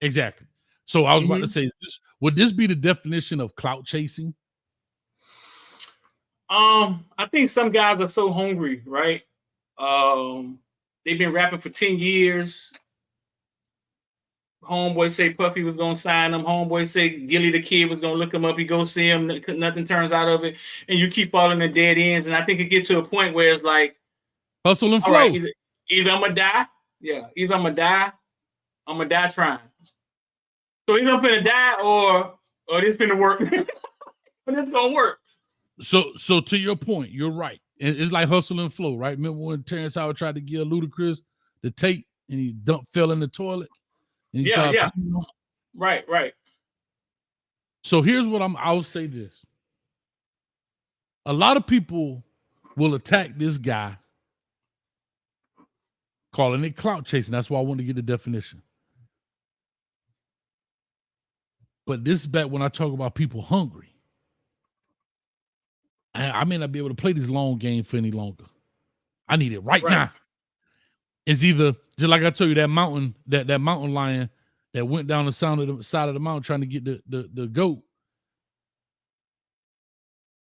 Exactly. So I was about to say, would this be the definition of clout chasing? I think some guys are so hungry, right? They've been rapping for 10 years. Homeboy say Puffy was gonna sign him. Homeboy say Gilly the Kid was gonna look him up. He go see him. Nothing turns out of it, and you keep falling in dead ends. And I think it gets to a point where it's like hustle and flow. Right, either I'm gonna die. Yeah, either I'm gonna die. I'm gonna die trying. So either I'm gonna die or this gonna work. But it's gonna work. So to your point, you're right. It's like hustle and flow, right? Remember when Terrence Howard tried to give Ludacris the tape and he fell in the toilet? And he Yeah. Right. So here's what I'll say this. A lot of people will attack this guy, calling it clout chasing. That's why I wanted to get the definition. But this is back when I talk about people hungry. I may not be able to play this long game for any longer. I need it right now. It's either, just like I told you, that mountain lion that went down the side of the mountain trying to get the goat.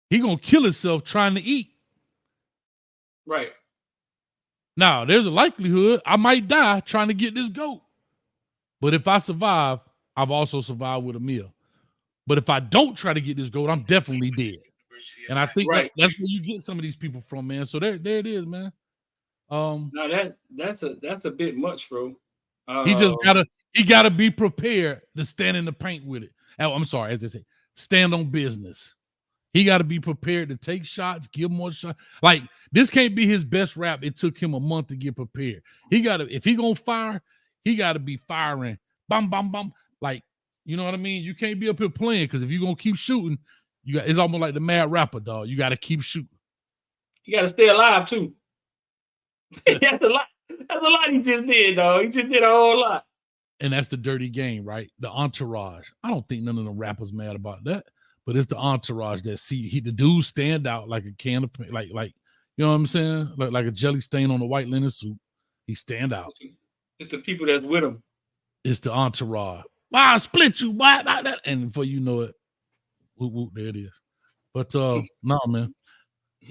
He gonna kill himself trying to eat. Right. Now, there's a likelihood I might die trying to get this goat. But if I survive, I've also survived with a meal. But if I don't try to get this goat, I'm definitely dead. And I think that's where you get some of these people from, man. So there it is, man. No, that's a bit much, bro. He gotta be prepared to stand in the paint with it. I'm sorry, as they say, stand on business. He got to be prepared to take shots, give more shots. Like, this can't be his best rap. It took him a month to get prepared. If he gonna fire, he got to be firing. Bum, bum, bum. Like, you know what I mean? You can't be up here playing, because if you're gonna keep shooting, it's almost like the mad rapper, dog. You got to keep shooting. You got to stay alive too. That's a lot. That's a lot he just did, dog. He just did a whole lot. And that's the dirty game, right? The entourage. I don't think none of the rappers mad about that. But it's the entourage that the dudes stand out like a can of like you know what I'm saying? Like a jelly stain on a white linen suit. He stand out. It's the people that's with him. It's the entourage. I'll split you, boy. And before you know it, whoop, whoop, there it is. But no, man.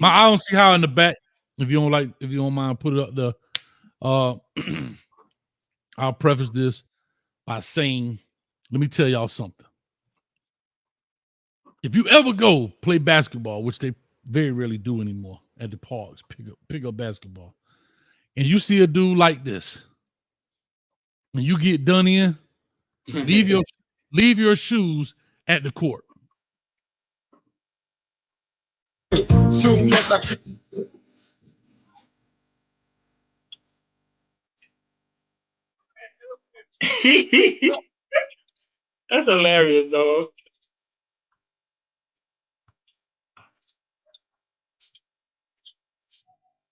I don't see how in the back, if you don't mind, put it up there. I'll preface this by saying, let me tell y'all something. If you ever go play basketball, which they very rarely do anymore at the parks, pick up basketball, and you see a dude like this, and you get done in, leave your shoes at the court. That's hilarious, dog.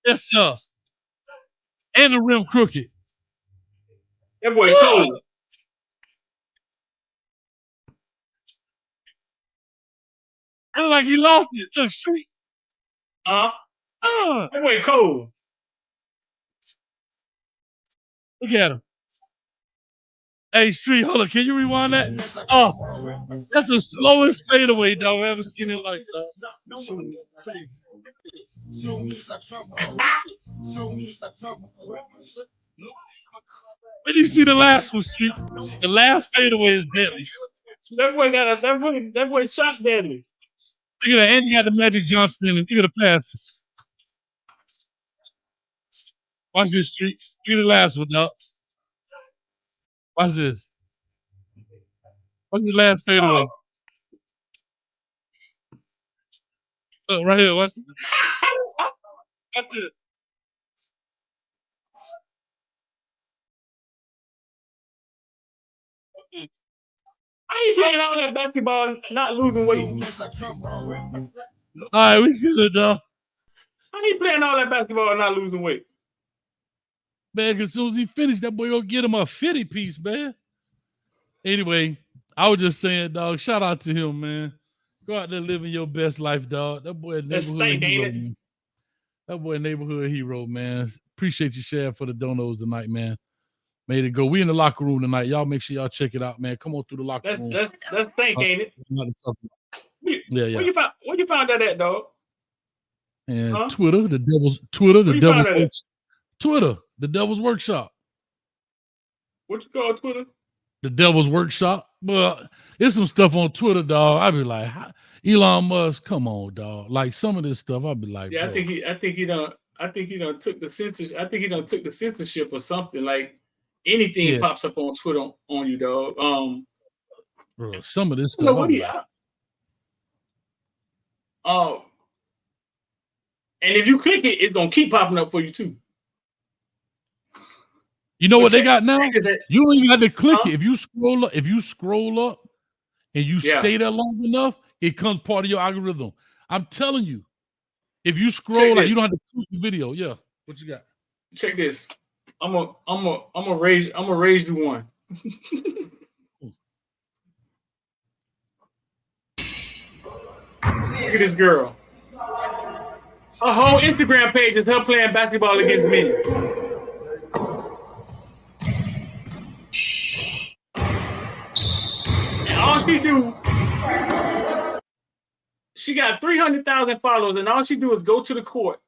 Yes, sir. And the rim crooked. That boy cold. I look like he lost it. Look, street. That boy cold. Look at him. Hey, Street, hold on. Can you rewind that? Oh, that's the slowest fadeaway, dog. I've ever seen it like that. When you see the last one, Street, the last fadeaway is deadly. That boy shot deadly. Look at that. And he had the Magic Johnson in it. Look at the passes. Watch this, Street. Look at the last one, dog. Watch this. What's the last fadeaway? Look, right here. Watch this. That's it. I ain't playing all that basketball, not losing weight. All right, we good, dog. I ain't playing all that basketball, not losing weight. Man, as soon as he finished, that boy gonna get him a 50 piece, man. Anyway, I was just saying, dog, shout out to him, man. Go out there living your best life, dog. That boy a That's neighborhood stank, hero, ain't it? man. That boy a neighborhood hero, man. Appreciate you sharing for the donos tonight, man. Made it go. We in the locker room tonight. Y'all make sure y'all check it out, man. Come on through the locker room. That's stank, ain't it? Yeah. Where you found that at, dog? And Huh? Twitter, the devil's workshop. What you call Twitter? The devil's workshop. But it's some stuff on Twitter, dog. I'd be like, Elon Musk, come on, dog. Like some of this stuff, I'd be like, Yeah, bro. I think he done took the censorship. I think he done took the censorship or something. Like anything pops up on Twitter on you, dog. Bro, some of this You know stuff, what I'd be like, and if you click it, it's gonna keep popping up for you too. you know what they got now? You don't even have to click it. If you scroll up and you stay there long enough, it comes part of your algorithm. I'm telling you. If you scroll, like you don't have to click the video. Yeah. What you got? Check this. I'm gonna raise you one. Look at this girl. Her whole Instagram page is her playing basketball against men. And all she do, she got 300,000 followers, and all she do is go to the court.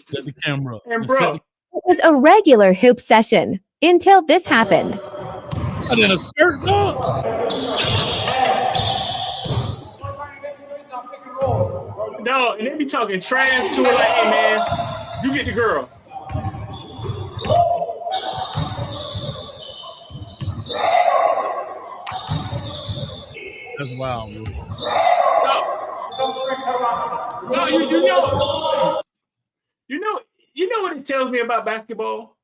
Set the camera up. And bro, It was a regular hoop session until this happened. I did a skirt, dog. No, and they be talking trash to her like, hey man, you get the girl. That's wild, bro. No, you know what it tells me about basketball?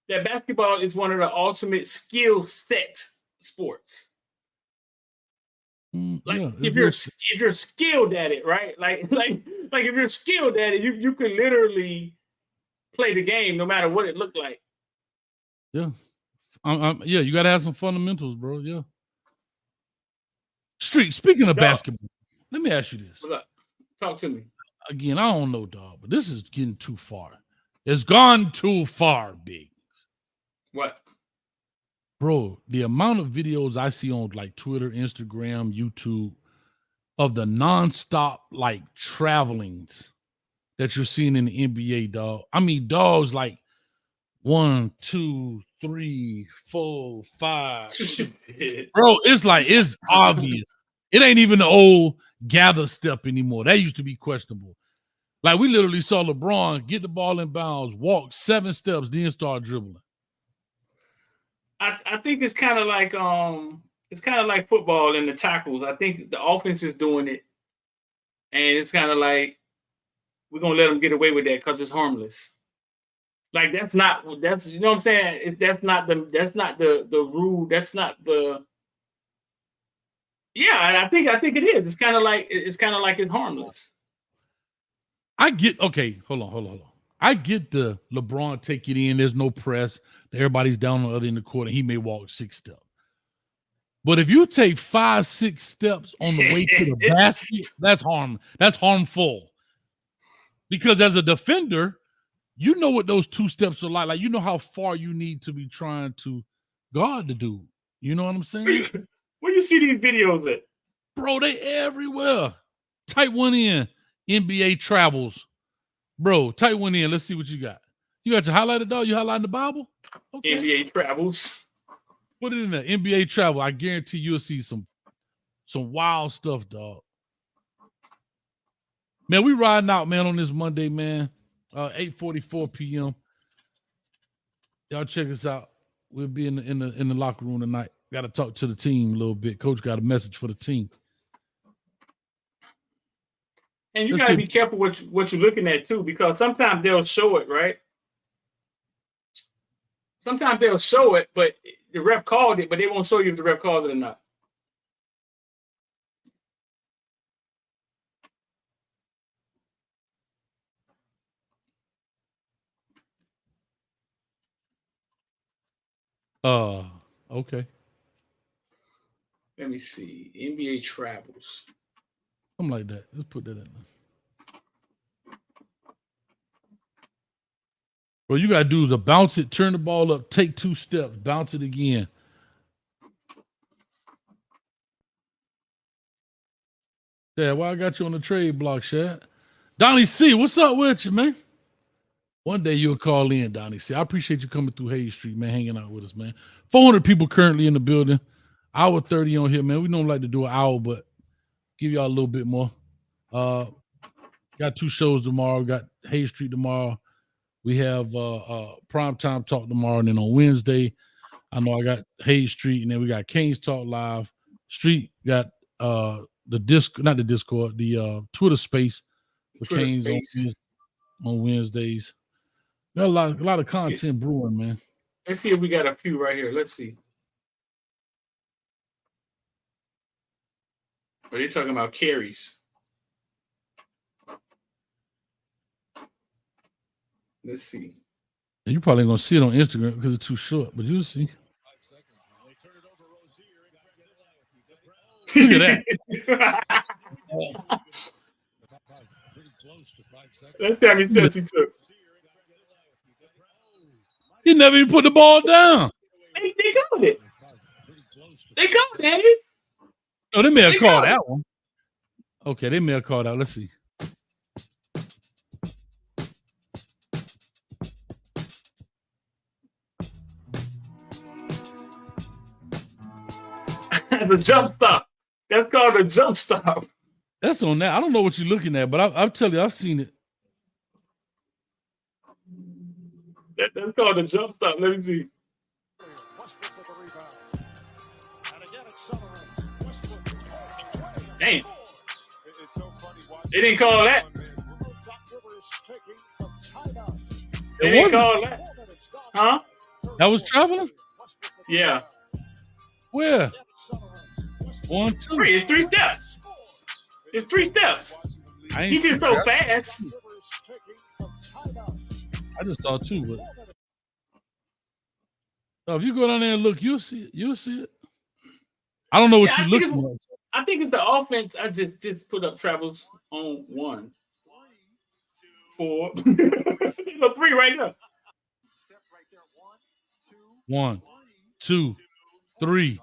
That basketball is one of the ultimate skill set sports. If you're skilled at it, right? Like if you're skilled at it, you can literally play the game no matter what it looked like. Yeah. Yeah, you gotta have some fundamentals, bro. Yeah. Street, speaking of basketball, let me ask you this. What's up? Talk to me. Again, I don't know, dog, but this is getting too far. It's gone too far, big. What? Bro, the amount of videos I see on like Twitter, Instagram, YouTube of the nonstop like travelings that you're seeing in the NBA, dog. I mean, dogs like 1, 2, 3, 4, 5. Bro, it's like it's obvious. It ain't even the old gather step anymore. That used to be questionable. Like we literally saw LeBron get the ball in bounds, walk 7 steps, then start dribbling. I think it's kind of like football in the tackles. I think the offense is doing it, and it's kind of like we're gonna let them get away with that because it's harmless. Like that's you know what I'm saying? That's not the rule. That's not the. Yeah, I think it is. It's kind of like it's harmless. I get hold on. I get the LeBron take it in. There's no press. Everybody's down on the other end of the court, and he may walk 6 steps. But if you take 5, 6 steps on the way to the basket, that's harmful. Because as a defender, you know what those 2 steps are like. Like you know how far you need to be trying to guard the dude. You know what I'm saying? Where you see these videos at? Bro, they everywhere. Type one in NBA travels. Bro, type one in. Let's see what you got. You got your highlighted, dog? You highlighting the Bible? Okay. NBA travels. Put it in there. NBA travel. I guarantee you'll see some wild stuff, dog. Man, we riding out, man, on this Monday, man. 8:44 p.m. Y'all check us out. We'll be in the locker room tonight. Got to talk to the team a little bit. Coach got a message for the team. And you gotta be careful what you're looking at too, because sometimes they'll show it, right? Sometimes they'll show it, but the ref called it, but they won't show you if the ref called it or not. Okay. Let me see. NBA travels. Something like that. Let's put that in there. Bro, you gotta do is bounce it, turn the ball up, take 2 steps, bounce it again. Yeah, why I got you on the trade block, Shad? Donnie C, what's up with you, man? One day you'll call in, Donnie C. I appreciate you coming through Hayes Street, man, hanging out with us, man. 400 people currently in the building. Hour 30 on here, man. We don't like to do an hour, but give y'all a little bit more. Got 2 shows tomorrow. Got Hayes Street tomorrow. We have Primetime Talk tomorrow. And then on Wednesday, I know I got Hayes Street. And then we got Kane's Talk Live. Street got the Discord, the Twitter space for Twitter Kane's space. on Wednesdays. Got a lot of content brewing, man. Let's see if we got a few right here. Let's see. Are they talking about carries? Let's see. And you probably ain't gonna see it on Instagram because it's too short, but you'll see. Look at that. Let's have me steps he took. He never even put the ball down. They called it. They called it. Oh, they may have called that one. Okay, they may have called out. Let's see. The jump stop. That's called a jump stop. That's on that. I don't know what you're looking at, but I'll tell you, I've seen it. That's called a jump stop. Let me see. Damn. They didn't call that. They didn't call that. Huh? That was traveling? Yeah. Where? 1, 2. 3. It's 3 steps. It's 3 steps. He did so fast. I just saw 2, but if you go down there and look, you'll see it. You'll see it. I don't know what you're looking at. I think it's the offense. I just put up travels on 1, 4. Look, 3 right now. 1, 2, 3.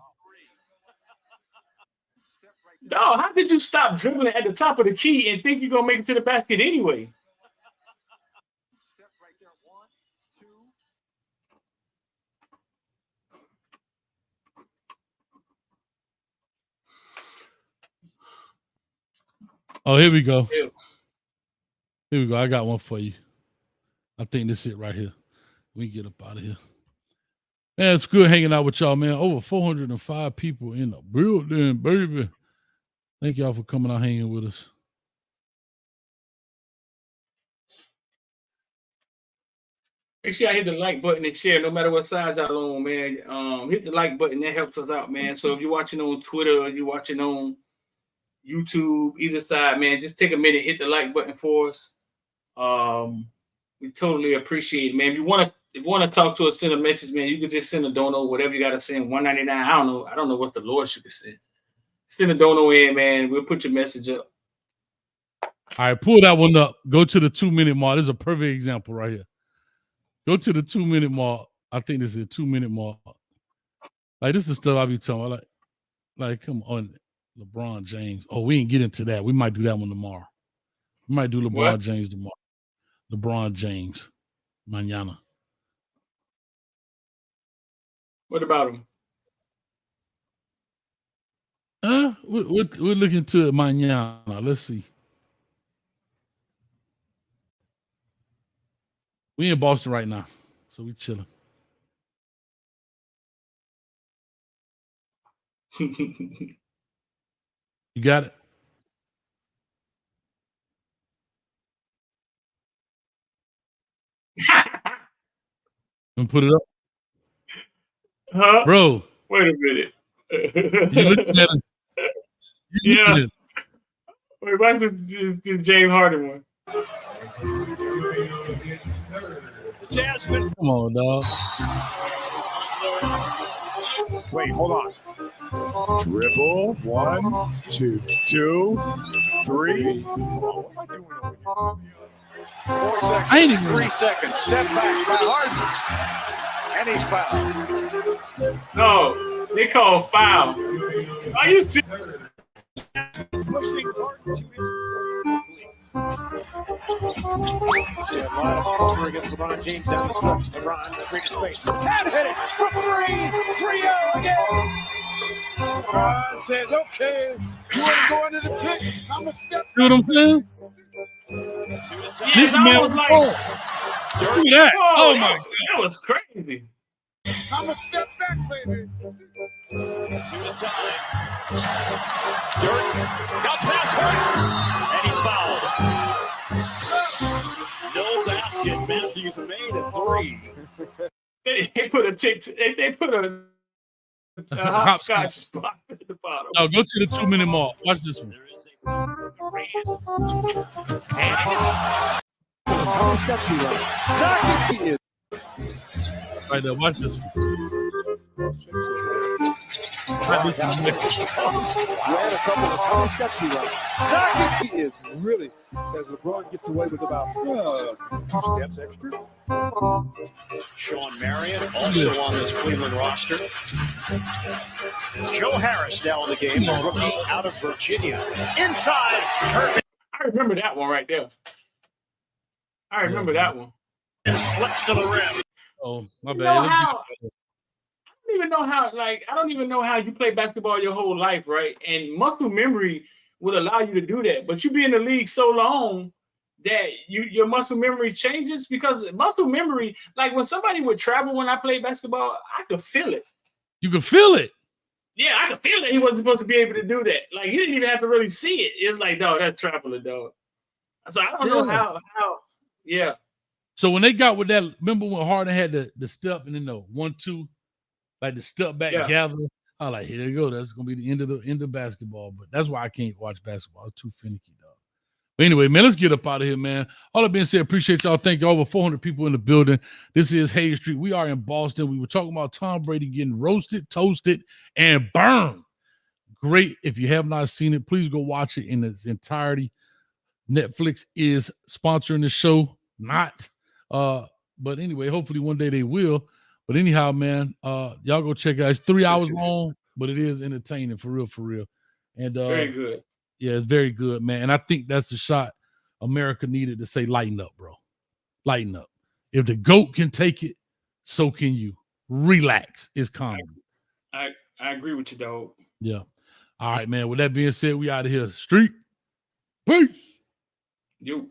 Dog, how could you stop dribbling at the top of the key and think you're gonna make it to the basket anyway? Oh, here we go. Here we go. I got one for you. I think this is it right here. We can get up out of here. Man, it's good hanging out with y'all, man. Over 405 people in the building, baby. Thank y'all for coming out hanging with us. Make sure y'all hit the like button and share, no matter what side y'all on, man. Hit the like button. That helps us out, man. So if you're watching on Twitter or you're watching on YouTube, either side, man, just take a minute, hit the like button for us. We totally appreciate it, man. If you want to talk to us, send a message, man. You can just send a dono, whatever you got to send, $1.99. I don't know what the Lord should have said. Send a dono in, man. We'll put your message up. All right, pull that one up. Go to the 2-minute mark. This is a perfect example right here. Go to the 2-minute mark. I think this is a 2-minute mark. Like, this is the stuff I be telling. Like, come on, LeBron James. Oh, we ain't get into that. We might do that one tomorrow. We might do LeBron James tomorrow. LeBron James. Mañana. What about him? We're looking to it mañana. Let's see. We in Boston right now, so we chilling. You got it? And put it up. Huh? Bro. Wait a minute. You looking at it? Yeah. Wait, watch this James Harden one. Jasmine. Come on, dog. Wait, hold on. Dribble. 1, 2, 3. What am I doing over here? 4 seconds. I ain't even 3 seconds. Step back by Harden. And he's fouled. No, they call foul. Are you serious? Pushing Harden to his. See a lot of pressure against LeBron James down the stretch. LeBron, greatest space. Can't hit it from 3-0 again. LeBron says, okay, you want to go into the pick? I'm going to step. See what I'm saying? Yes, I was like, look at that. Oh my God. That was crazy. I'm going to step back, baby. 2 at a time. Dirk got past Harden, and he's fouled. No basket. Matthews made a 3. They put a they put a hopscotch spot at the bottom. Oh, go to the 2-minute mark. Watch this one. How many steps he runs? Right there. Watch this one. Ran a couple of how many steps he runs? He is really, as LeBron gets away with about 2 steps extra. Sean Marion also on this Cleveland roster. Joe Harris now in the game, the rookie out of Virginia. Inside, Kirby. I remember that one right there. I remember that one. And slips to the rim. Oh, my bad. Know how, I don't even know how you play basketball your whole life, right? And muscle memory would allow you to do that. But you be in the league so long that your muscle memory changes, because muscle memory, like when somebody would travel when I played basketball, I could feel it. You can feel it. Yeah, I could feel that he wasn't supposed to be able to do that. Like, he didn't even have to really see it. It's like, dog, that's traveling, dog. So I don't know how, yeah. So when they got with that, remember when Harden had the step and then the 1-2, like the step back gather? I was like, here you go. That's gonna be the end of basketball. But that's why I can't watch basketball. It's too finicky, dog. But anyway, man, let's get up out of here, man. All that being said, appreciate y'all. Thank you. Over 400 people in the building. This is Hayes Street. We are in Boston. We were talking about Tom Brady getting roasted, toasted, and burned. Great. If you have not seen it, please go watch it in its entirety. Netflix is sponsoring the show, not. But anyway, hopefully one day they will. But anyhow, man, y'all go check it out. It's 3 hours long, but it is entertaining for real. And very good. Yeah, it's very good, man. And I think that's the shot America needed to say, lighten up, bro. Lighten up. If the GOAT can take it, so can you. Relax. It's comedy. I agree with you, dog. Yeah. All right, man. With that being said, we out of here. Street. Peace. You.